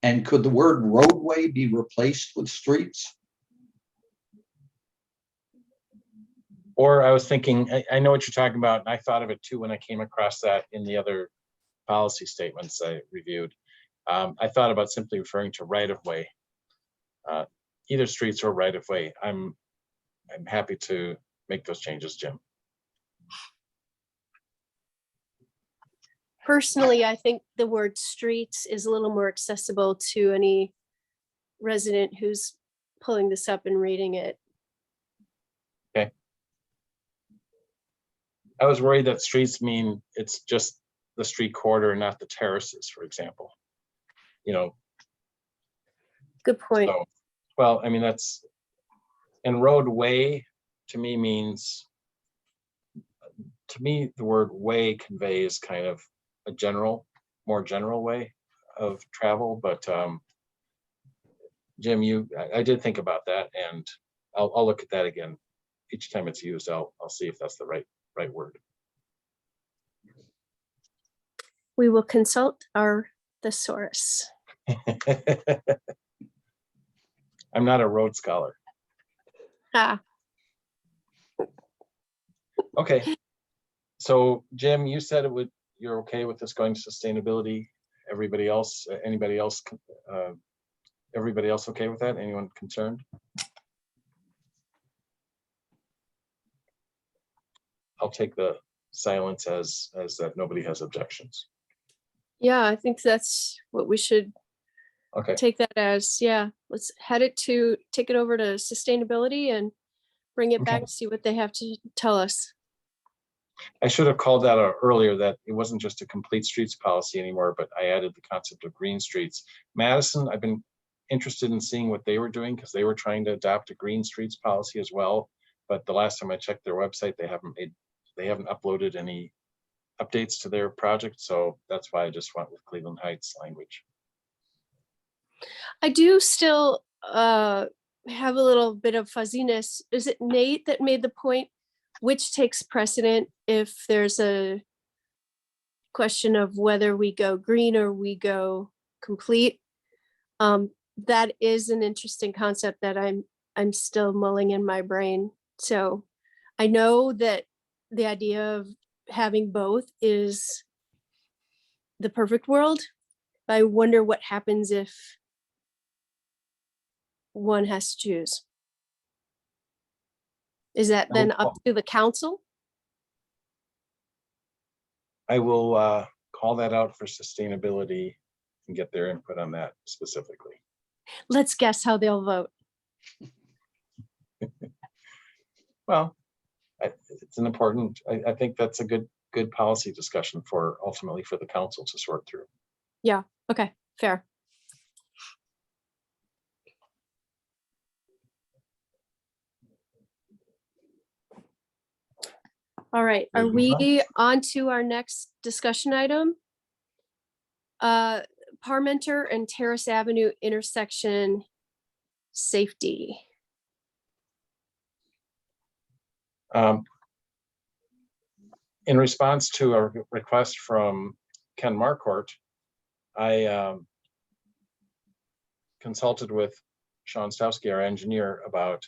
And could the word roadway be replaced with streets? Or I was thinking, I know what you're talking about, and I thought of it too when I came across that in the other policy statements I reviewed. I thought about simply referring to right of way, either streets or right of way. I'm happy to make those changes, Jim. Personally, I think the word streets is a little more accessible to any resident who's pulling this up and reading it. I was worried that streets mean it's just the street corridor, not the terraces, for example. You know, Good point. so, well, I mean, that's, and roadway to me means, to me, the word way conveys kind of a general, more general way of travel, but Jim, I did think about that, and I'll look at that again. Each time it's used, I'll see if that's the right word. We will consult our thesaurus. I'm not a road scholar. Ah, Okay. So Jim, you said you're okay with this going to sustainability. Everybody else, anybody else, everybody else okay with that? Anyone concerned? I'll take the silence as that nobody has objections. yeah, I think that's what we should Okay. take that as. Yeah, let's take it over to sustainability and bring it back, Okay. see what they have to tell us. I should have called that out earlier, that it wasn't just a complete streets policy anymore, but I added the concept of green streets. Madison, I've been interested in seeing what they were doing because they were trying to adopt a green streets policy as well. But the last time I checked their website, they haven't uploaded any updates to their project. So that's why I just went with Cleveland Heights language. I do still have a little bit of fuzziness. Is it Nate that made the point? Which takes precedent if there's a question of whether we go green or we go complete? That is an interesting concept that I'm still mulling in my brain. So I know that the idea of having both is the perfect world. I wonder what happens if one has to choose. Is that then up to the council? I will call that out for sustainability and get their input on that specifically. Let's guess how they'll vote. Well, it's an important, I think that's a good policy discussion for ultimately for the council to sort through. Yeah, okay, fair. All right, are we on to our next discussion item? Parmenter and Terrace Avenue intersection safety. In response to a request from Ken Marcourt, I consulted with Sean Stowski, our engineer, about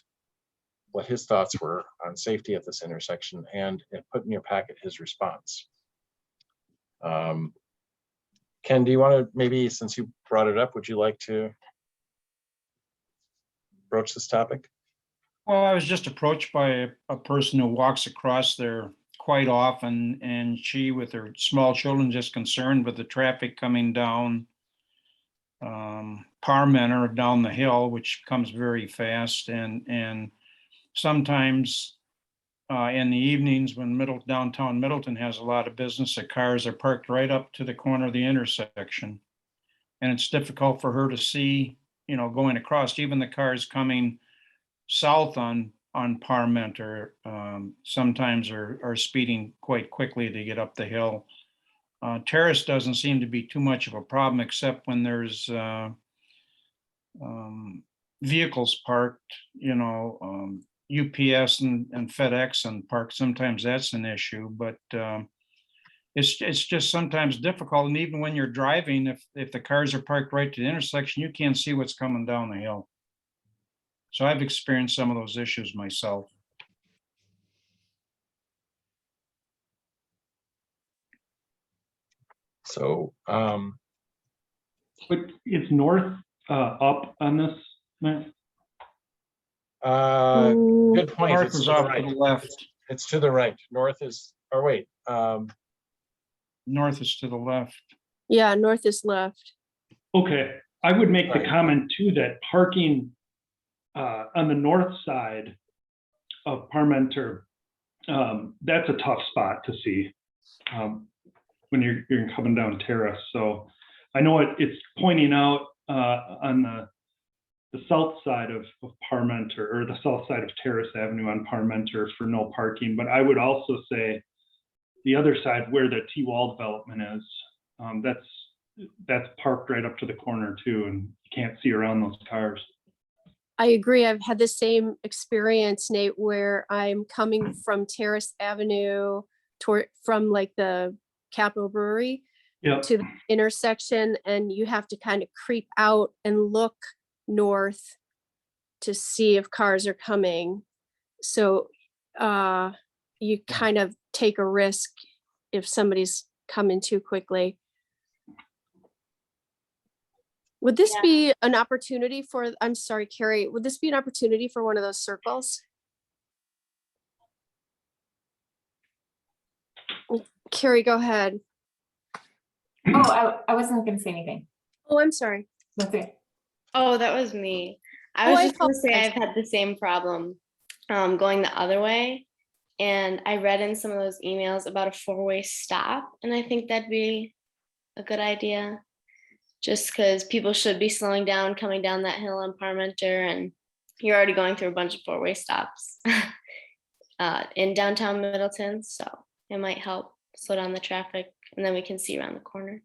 what his thoughts were on safety at this intersection, and put in your packet his response. Ken, do you want to, maybe since you brought it up, would you like to broach this topic? Well, I was just approached by a person who walks across there quite often, and she, with her small children, just concerned with the traffic coming down Parmenter down the hill, which comes very fast, and sometimes in the evenings when downtown Middleton has a lot of business, the cars are parked right up to the corner of the intersection, and it's difficult for her to see, going across. Even the cars coming south on Parmenter sometimes are speeding quite quickly to get up the hill. Terrace doesn't seem to be too much of a problem, except when there's vehicles parked, UPS and FedEx and parked. Sometimes that's an issue, but it's just sometimes difficult. And even when you're driving, if the cars are parked right to the intersection, you can't see what's coming down the hill. So I've experienced some of those issues myself. So, But it's north up on this map. good point. North It's is to the off to right. the left. It's to the right. North is, or wait, North is to the left. Yeah, north is left. Okay, I would make the Right. comment too that parking on the north side of Parmenter, that's a tough spot to see when you're coming down Terrace. So I know it's pointing out on the south side of Parmenter, or the south side of Terrace Avenue on Parmenter for no parking, but I would also say the other side where the T-wall development is, that's parked right up to the corner too, and you can't see around those cars. I agree. I've had the same experience, Nate, where I'm coming from Terrace Avenue from like the Capitol Brewery Yeah, to the intersection, and you have to kind of creep out and look north to see if cars are coming. So you kind of take a risk if somebody's coming too quickly. Would this be an opportunity for, I'm sorry, Carrie, would this be an opportunity for one of those circles? Carrie, go ahead. Oh, I wasn't gonna say anything. Oh, I'm sorry. That's it. Oh, that was me. I Oh, was I just gonna say apologize. I've had the same problem going the other way. And I read in some of those emails about a 4-way stop, and I think that'd be a good idea. Just because people should be slowing down coming down that hill on Parmenter, and you're already going through a bunch of 4-way stops in downtown Middleton. So it might help slow down the traffic, and then we can see around the corner.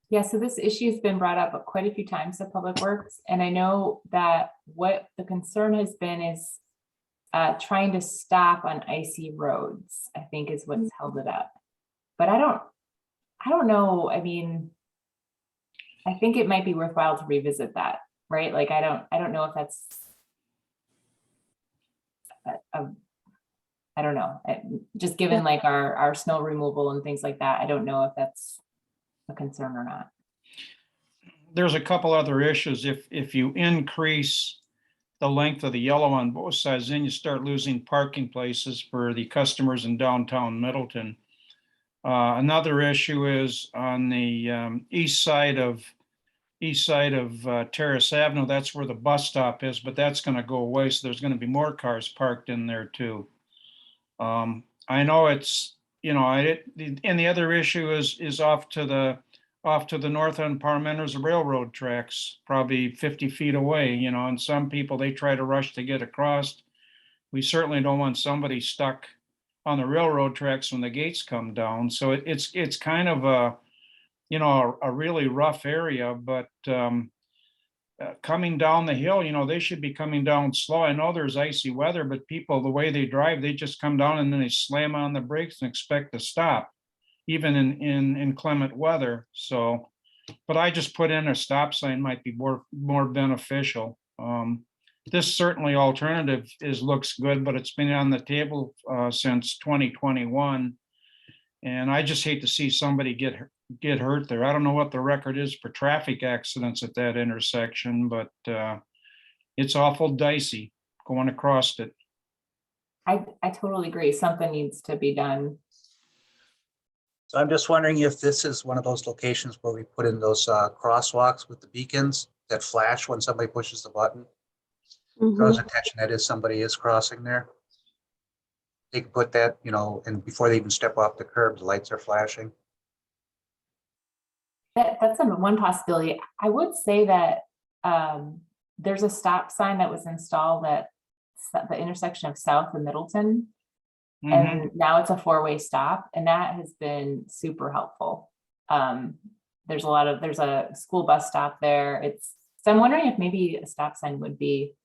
Yeah, so this issue's been brought up quite a few times at Public Works, and I know that what the concern has been is trying to stop on icy roads, I think is what's held it up. But I don't know, I mean, I think it might be worthwhile to revisit that, right? Like, I don't know if that's, I don't know, just given like our snow removal and things like that, I don't know if that's a concern or not. There's a couple other issues. If you increase the length of the yellow on both sides, then you start losing parking places for the customers in downtown Middleton. Another issue is on the east side of Terrace Avenue. That's where the bus stop is, but that's going to go away. So there's going to be more cars parked in there too. I know it's, you know, and the other issue is off to the north on Parmenter's railroad tracks, probably 50 feet away, you know, and some people, they try to rush to get across. We certainly don't want somebody stuck on the railroad tracks when the gates come down. So it's kind of a, you know, a really rough area, but coming down the hill, you know, they should be coming down slow. I know there's icy weather, but people, the way they drive, they just come down and then they slam on the brakes and expect to stop, even in inclement weather. So, but I just put in a stop sign might be more beneficial. This certainly alternative looks good, but it's been on the table since 2021. And I just hate to see somebody get hurt there. I don't know what the record is for traffic accidents at that intersection, but it's awful dicey going across it. I totally agree. Something needs to be done. So I'm just wondering if this is one of those locations where we put in those crosswalks with the beacons that flash when somebody pushes the button. Draws attention that is somebody is crossing there. They can put that, you know, and before they even step off the curb, the lights are flashing. That's one possibility. I would say that there's a stop sign that was installed at the intersection of South and Middleton. And now it's a 4-way stop, and that has been super helpful. There's a school bus stop there. So I'm wondering if maybe a stop sign would be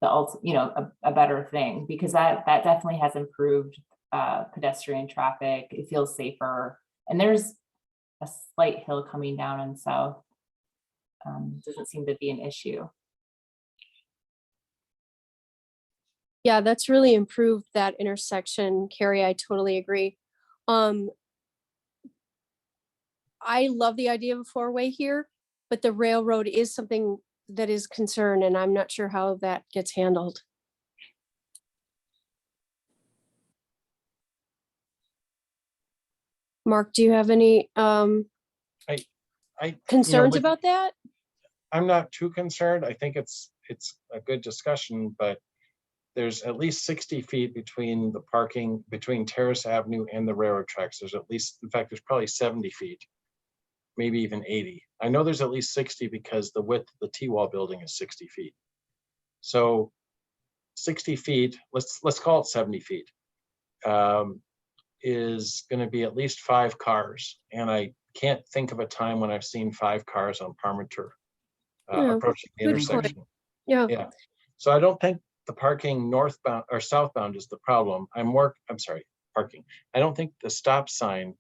a better thing, because that definitely has improved pedestrian traffic. It feels safer, and there's a slight hill coming down in South. Doesn't seem to be an issue. Yeah, that's really improved that intersection, Carrie. I totally agree. I love the idea of a 4-way here, but the railroad is something that is concerned, and I'm not sure how that gets handled. Mark, do you have any I, concerns with- about that? I'm not too concerned. I think it's a good discussion, but there's at least 60 feet between the parking, between Terrace Avenue and the railroad tracks. There's at least, in fact, there's probably 70 feet, maybe even 80. I know there's at least 60 because the width of the T-wall building is 60 feet. So 60 feet, let's call it 70 feet, is going to be at least 5 cars. And I can't think of a time when I've seen 5 cars on Parmenter Yeah, approaching the good point. intersection. Yeah. Yeah. So I don't think the parking northbound or southbound is the problem. I'm sorry, parking. I don't think the stop sign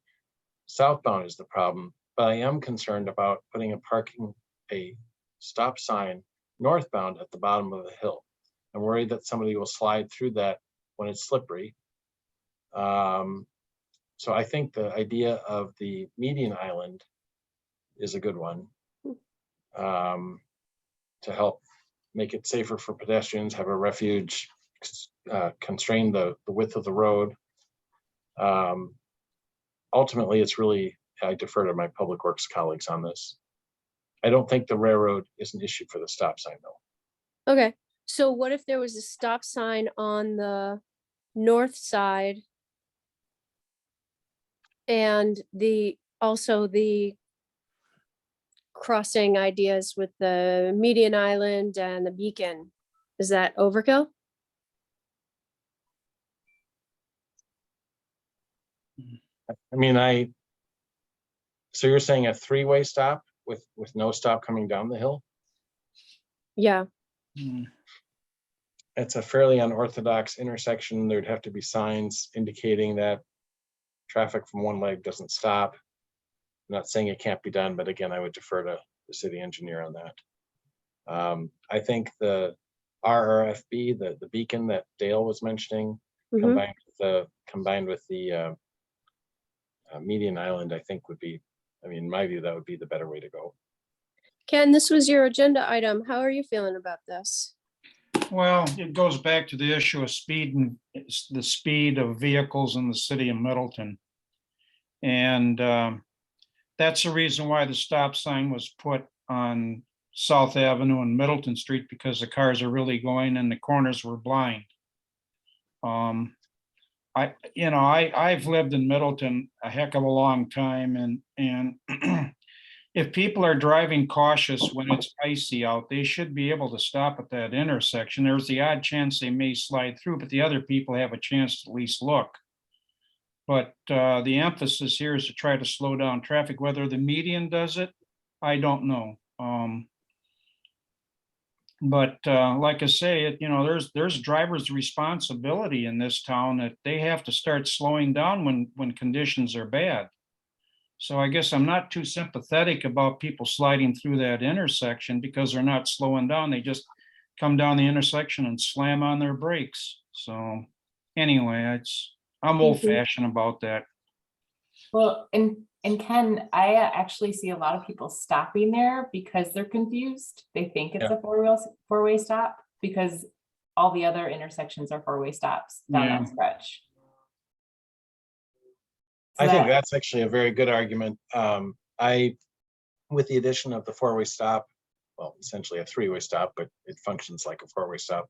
southbound is the problem, but I am concerned about putting a stop sign northbound at the bottom of the hill. I'm worried that somebody will slide through that when it's slippery. So I think the idea of the median island is a good one, to help make it safer for pedestrians, have a refuge, constrain the width of the road. Ultimately, it's really, I defer to my public works colleagues on this. I don't think the railroad is an issue for the stop sign though. Okay, so what if there was a stop sign on the north side? And also the crossing ideas with the median island and the beacon. Is that overkill? I mean, so you're saying a 3-way stop with no stop coming down the hill? Yeah, It's a fairly unorthodox intersection. There'd have to be signs indicating that traffic from one leg doesn't stop. I'm not saying it can't be done, but again, I would defer to the city engineer on that. I think the RRFB, the beacon that Dale was mentioning, mhm. combined with the median island, I think would be, I mean, in my view, that would be the better way to go. Ken, this was your agenda item. How are you feeling about this? Well, it goes back to the issue of speed and the speed of vehicles in the city of Middleton. And that's the reason why the stop sign was put on South Avenue and Middleton Street, because the cars are really going and the corners were blind. I've lived in Middleton a heck of a long time, and if people are driving cautious when it's icy out, they should be able to stop at that intersection. There's the odd chance they may slide through, but the other people have a chance to at least look. But the emphasis here is to try to slow down traffic. Whether the median does it, I don't know. But like I say, there's drivers' responsibility in this town that they have to start slowing down when conditions are bad. So I guess I'm not too sympathetic about people sliding through that intersection because they're not slowing down. They just come down the intersection and slam on their brakes. So anyway, I'm old-fashioned about that. Well, and Ken, I actually see a lot of people stopping there because they're confused. They think it's a four-way stop because all the other intersections are 4-way stops down that stretch. I think that's actually a very good argument. With the addition of the 4-way stop, well, essentially a 3-way stop, but it functions like a 4-way stop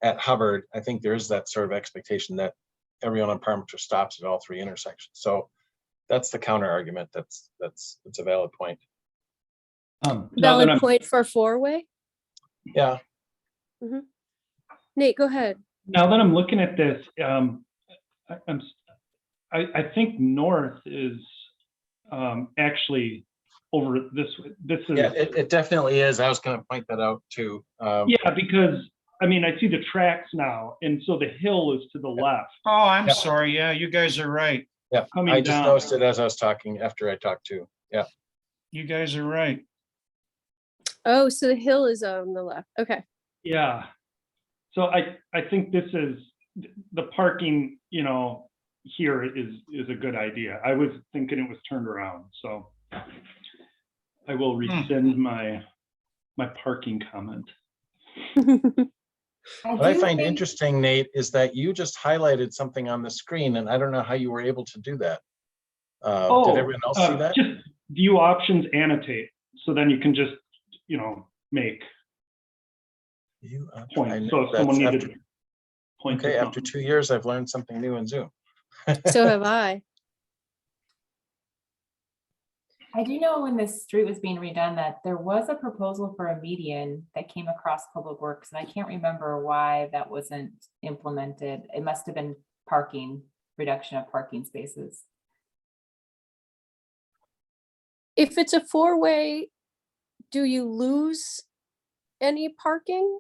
at Hubbard, I think there is that sort of expectation that everyone on Parmenter stops at all 3 intersections. So that's the counter argument. That's a valid point. Valid point for 4-way? Yeah. Mm-hmm. Nate, go ahead. Now that I'm looking at this, I think north is actually over this way. This is, Yeah, it definitely is. I was going to point that out too. yeah, because I mean, I see the tracks now, and so the hill is to the left. Oh, I'm sorry. Yeah, you guys are right. Yeah, Coming I just down. noticed it as I was talking after I talked to. Yeah. You guys are right. Oh, so the hill is on the left. Okay. Yeah. So I think this is the parking, here is a good idea. I was thinking it was turned around, so I will rescind my parking comment. What I find interesting, Nate, is that you just highlighted something on the screen, and I don't know how you were able to do that. Did everyone else see that? Just view options, annotate. So then you can just, make I points. know So if that's someone needed after- to point to Okay, after something. 2 years, I've learned something new in Zoom. So have I. I do know when this street was being redone that there was a proposal for a median that came across Public Works, and I can't remember why that wasn't implemented. It must have been parking, reduction of parking spaces. If it's a four-way, do you lose any parking?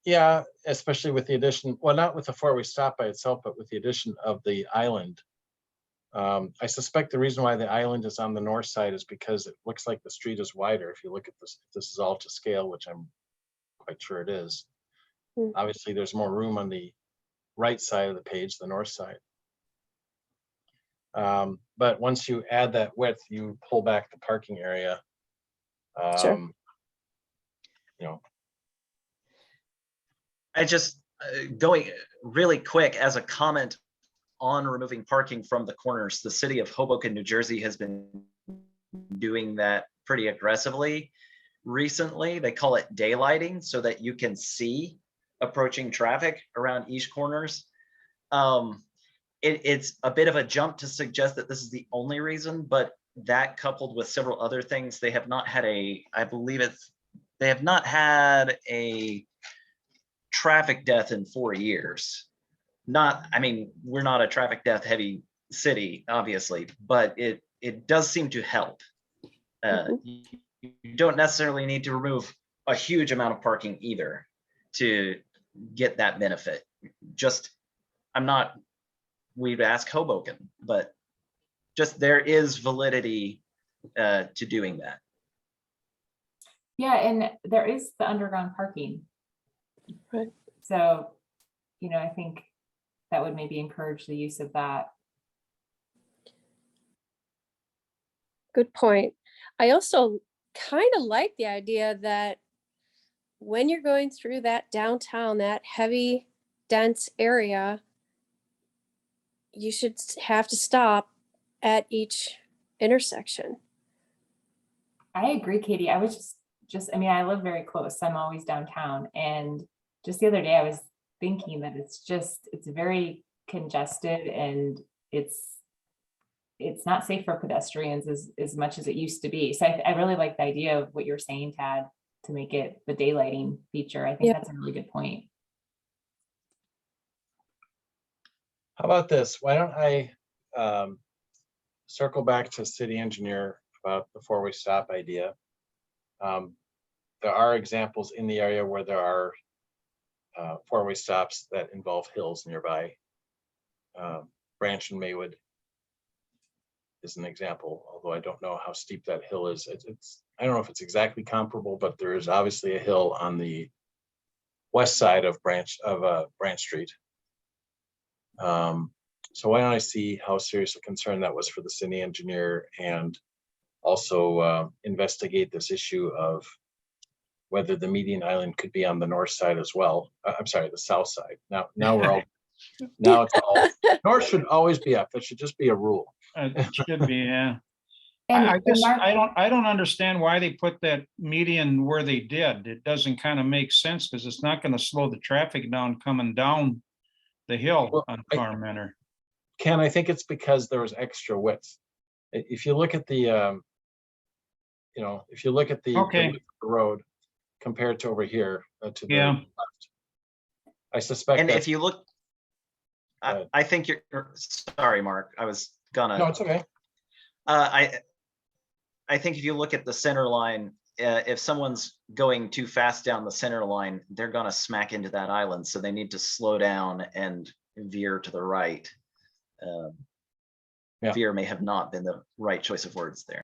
Yeah, especially with the addition, well, not with the four-way stop by itself, but with the addition of the island. I suspect the reason why the island is on the north side is because it looks like the street is wider. If you look at this, if this is all to scale, which I'm quite sure it is. Hmm. Obviously, there's more room on the right side of the page, the north side. But once you add that width, you pull back the parking area. Sure. I just going really quick as a comment on removing parking from the corners. The city of Hoboken, New Jersey has been doing that pretty aggressively recently. They call it daylighting so that you can see approaching traffic around each corners. It's a bit of a jump to suggest that this is the only reason, but that coupled with several other things, they have not had they have not had a traffic death in 4 years. We're not a traffic death heavy city, obviously, but it does seem to help. You don't necessarily need to remove a huge amount of parking either to get that benefit. We'd ask Hoboken, but just there is validity to doing that. Yeah, and there is the underground parking. Right. So, I think that would maybe encourage the use of that. Good point. I also kind of like the idea that when you're going through that downtown, that heavy, dense area, you should have to stop at each intersection. I agree, Katie. I was I live very close. I'm always downtown. And just the other day, I was thinking that it's very congested and it's not safe for pedestrians as much as it used to be. So I really like the idea of what you're saying, Tad, to make it the daylighting feature. I think Yeah. that's a really good point. How about this? Why don't I circle back to city engineer about the four-way stop idea. There are examples in the area where there are four-way stops that involve hills nearby. Branch and Maywood is an example, although I don't know how steep that hill is. I don't know if it's exactly comparable, but there is obviously a hill on the west side of Branch Street. So why don't I see how serious a concern that was for the city engineer, and also investigate this issue of whether the median island could be on the north side as well. I'm sorry, the south side. Now we're all, now it's all, north should always be up. That should just be a rule. It should be, yeah. And I guess Mark- I don't understand why they put that median where they did. It doesn't kind of make sense because it's not going to slow the traffic down coming down the hill Well, on Parmenter. Ken, I think it's because there was extra width. If you look at the, if you look at the Okay. width of the road compared to over here to the Yeah. left, I suspect And that's, if you look, Go ahead. I think sorry, Mark, I was gonna. no, it's okay. I think if you look at the center line, if someone's going too fast down the center line, they're gonna smack into that island. So they need to slow down and veer to the right. Yeah. Veer may have not been the right choice of words there.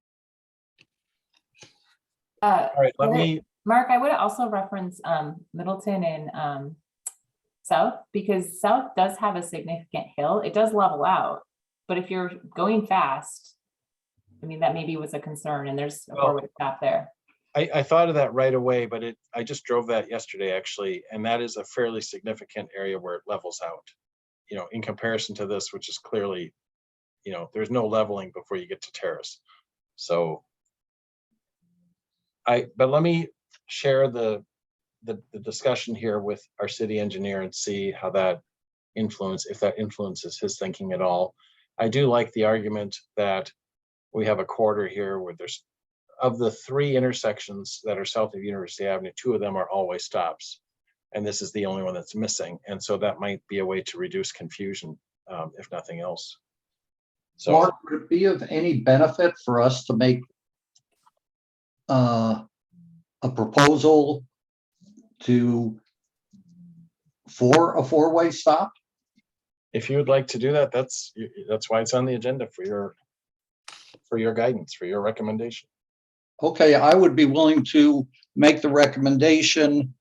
All right, let Okay. me, Mark, I would also reference Middleton and South, because South does have a significant hill. It does level out, but if you're going fast, that maybe was a concern, and there's a Well, four-way stop there. I thought of that right away, but I just drove that yesterday actually, and that is a fairly significant area where it levels out. in comparison to this, which is clearly, there's no leveling before you get to Terrace. So but let me share the discussion here with our city engineer and see how that if that influences his thinking at all. I do like the argument that we have a corridor here where there's, of the 3 intersections that are south of University Avenue, 2 of them are always stops. And this is the only one that's missing. And so that might be a way to reduce confusion, if nothing else. So Mark, would it be of any benefit for us to make a proposal for a 4-way stop? if you would like to do that, that's why it's on the agenda, for your guidance, for your recommendation. Okay, I would be willing to make the recommendation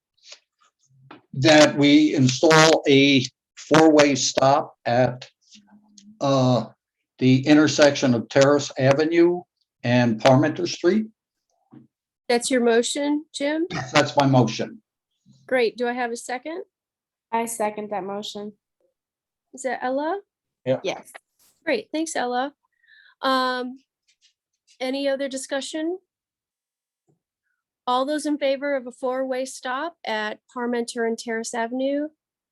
that we install a 4-way stop at the intersection of Terrace Avenue and Parmenter Street. That's your motion, Jim? That's my motion. Great. Do I have a second? I second that motion. Is that Ella? Yes. Great. Thanks, Ella. Any other discussion? All those in favor of a 4-way stop at Parmenter and Terrace Avenue,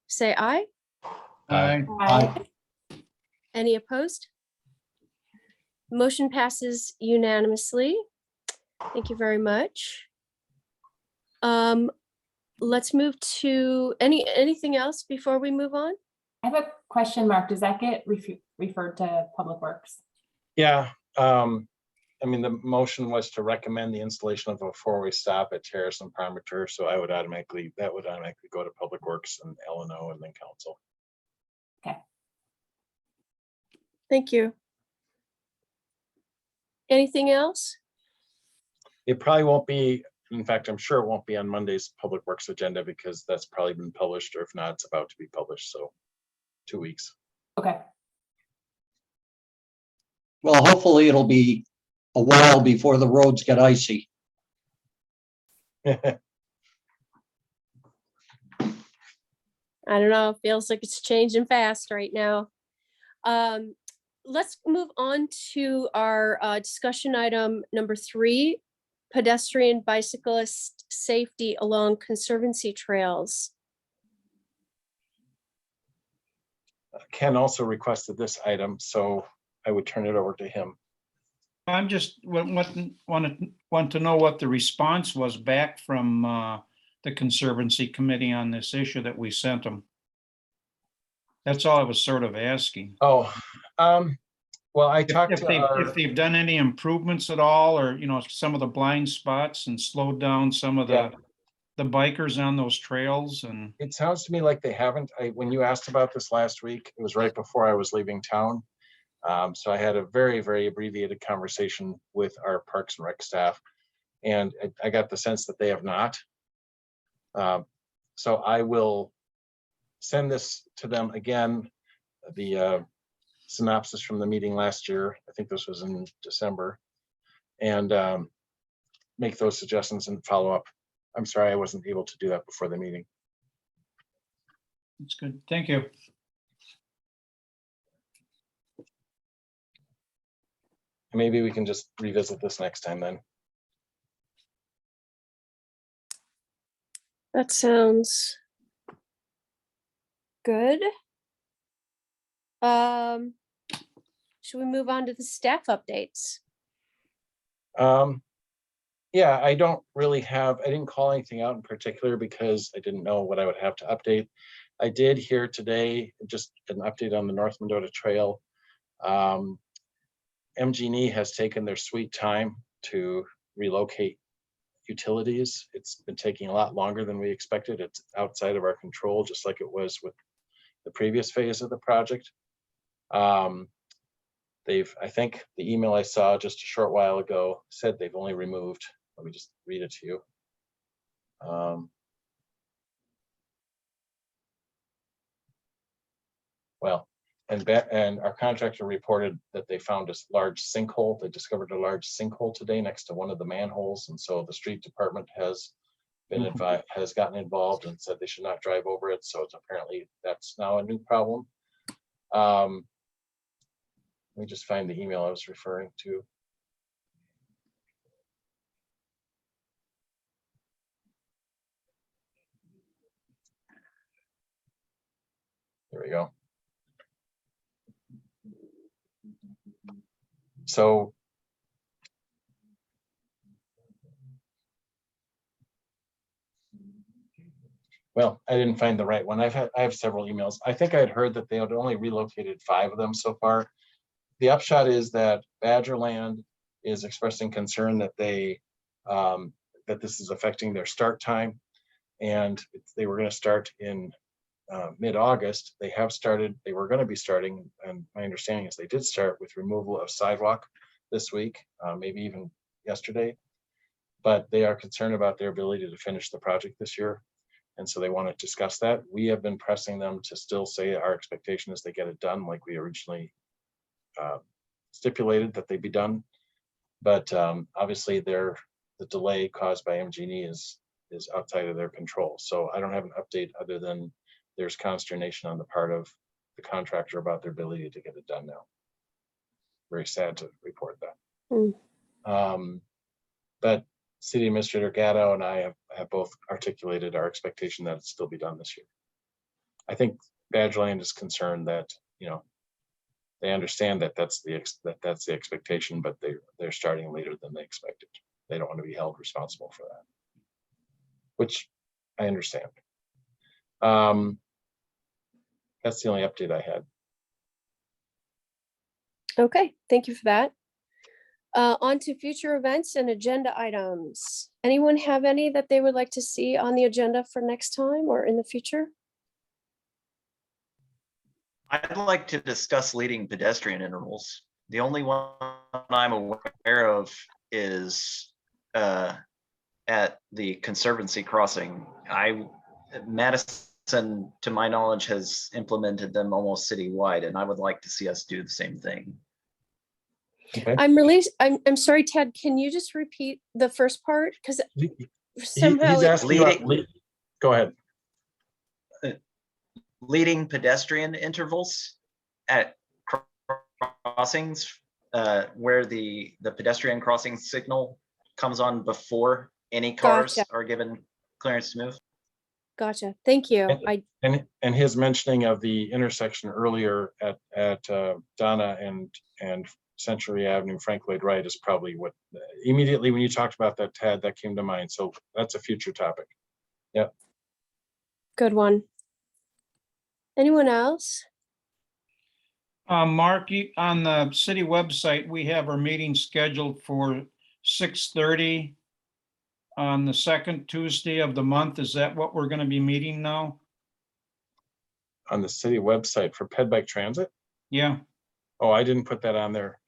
say aye. Aye. Aye. Any opposed? Motion passes unanimously. Thank you very much. Let's move to anything else before we move on? I have a question, Mark. Does that get referred to Public Works? Yeah, I mean, the motion was to recommend the installation of a 4-way stop at Terrace and Parmenter, so that would automatically go to Public Works and L&O and then Council. Okay. Thank you. Anything else? It probably won't be, in fact, I'm sure it won't be on Monday's Public Works agenda because that's probably been published, or if not, it's about to be published, so 2 weeks. Okay. Well, hopefully it'll be a while before the roads get icy. I don't know. It feels like it's changing fast right now. Let's move on to our discussion item number 3, pedestrian bicyclist safety along Conservancy trails. Ken also requested this item, so I would turn it over to him. I'm just want to know what the response was back from the Conservancy Committee on this issue that we sent them. That's all I was sort of asking. Oh, well, I talked If they've done any improvements at all, or, some of the blind spots and slowed down some of the bikers on those trails. And it sounds to me like they haven't. When you asked about this last week, it was right before I was leaving town. So I had a very, very abbreviated conversation with our Parks and Rec staff, and I got the sense that they have not. So I will send this to them again, the synopsis from the meeting last year. I think this was in December, and make those suggestions and follow up. I'm sorry I wasn't able to do that before the meeting. that's good. Thank you. Maybe we can just revisit this next time then. That sounds good. Should we move on to the staff updates? Yeah, I didn't call anything out in particular because I didn't know what I would have to update. I did hear today just an update on the North Mendota Trail. MG&E has taken their sweet time to relocate utilities. It's been taking a lot longer than we expected. It's outside of our control, just like it was with the previous phase of the project. I think the email I saw just a short while ago said they've only removed, let me just read it to you. And our contractor reported that they found this large sinkhole. They discovered a large sinkhole today next to one of the manholes. And so the street department has been gotten involved and said they should not drive over it. So it's apparently that's now a new problem. Let me just find the email I was referring to. There we go. So well, I didn't find the right one. I have several emails. I think I had heard that they had only relocated 5 of them so far. The upshot is that Badgerland is expressing concern that that this is affecting their start time, and they were going to start in mid-August. They have started. They were going to be starting, and my understanding is they did start with removal of sidewalk this week, maybe even yesterday. But they are concerned about their ability to finish the project this year. And so they want to discuss that. We have been pressing them to still say our expectation is they get it done like we originally stipulated that they be done. But obviously the delay caused by MG&E is outside of their control. So I don't have an update other than there's consternation on the part of the contractor about their ability to get it done now. Very sad to report that. But City Administrator Gatto and I have both articulated our expectation that it still be done this year. I think Badgerland is concerned that, you know, they understand that that's the expectation, but they're starting later than they expected. They don't want to be held responsible for that, which I understand. That's the only update I had. Okay, thank you for that. On to future events and agenda items. Anyone have any that they would like to see on the agenda for next time or in the future? I'd like to discuss leading pedestrian intervals. The only one I'm aware of is at the Conservancy crossing. Madison, to my knowledge, has implemented them almost citywide, and I would like to see us do the same thing. Okay. I'm sorry, Ted, can you just repeat the first part? Because somehow He's asking about go ahead. Leading pedestrian intervals at crossings where the pedestrian crossing signal comes on before any cars Gotcha. are given clearance to move. Gotcha. Thank you. And his mentioning of the intersection earlier at Donna and Century Avenue, Frank Lloyd Wright is probably what immediately when you talked about that, Tad, that came to mind. So that's a future topic. Yep. Good one. Anyone else? Mark, on the city website, we have our meeting scheduled for 6:30 on the second Tuesday of the month. Is that what we're going to be meeting now? On the city website for Ped Bike Transit? Yeah. Oh, I didn't put that on there.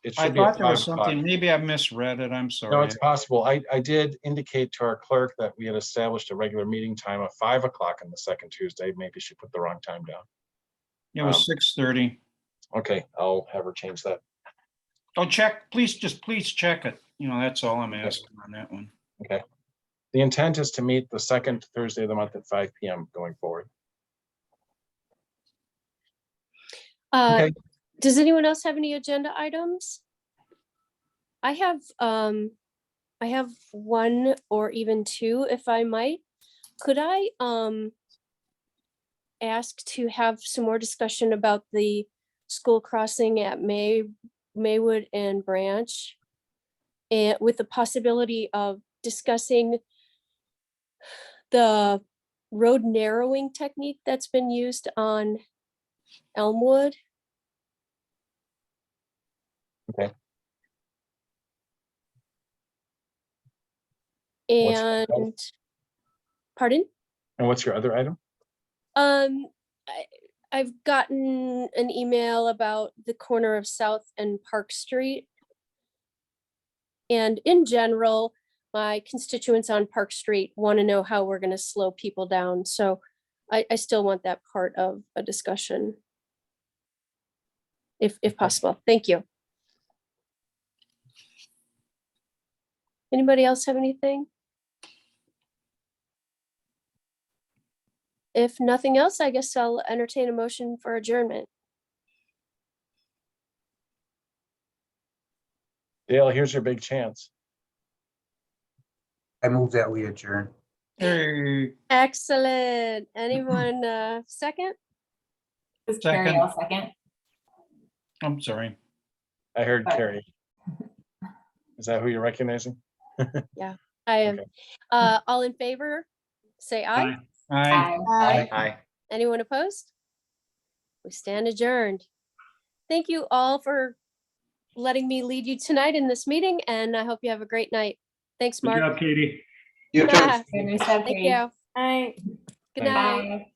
It I should be at thought there was 5 o'clock. something, maybe I misread it. I'm No, sorry. it's possible. I did indicate to our clerk that we had established a regular meeting time of 5 o'clock on the second Tuesday. Maybe she put the wrong time down. It was 6:30. Okay, I'll have her change that. Oh, please check it. You know, that's all I'm asking on that one. Okay. The intent is to meet the second Thursday of the month at 5 p.m. going forward. Okay. Does anyone else have any agenda items? I have one or even two, if I might. Could I ask to have some more discussion about the school crossing at Maywood and Branch, and with the possibility of discussing the road narrowing technique that's been used on Elmwood? Okay. And pardon? And what's your other item? I've gotten an email about the corner of South and Park Street. And in general, my constituents on Park Street want to know how we're going to slow people down. So I still want that part of a discussion, if possible. Thank you. Anybody else have anything? If nothing else, I guess I'll entertain a motion for adjournment. Dale, here's your big chance. I move that we adjourn. Hey, Excellent. Anyone second? This is Carrie, Second. I'll second. I'm sorry. I heard Sorry. Carrie. Is that who you're recognizing? I am. Okay. All in favor, say aye. Aye. Aye. Aye. Anyone opposed? We stand adjourned. Thank you all for letting me lead you tonight in this meeting, and I hope you have a great night. Thanks, Good Mark. job, Katie. You too. Nice Very nice to have Thank you. you. All right. Good Bye. night. Bye.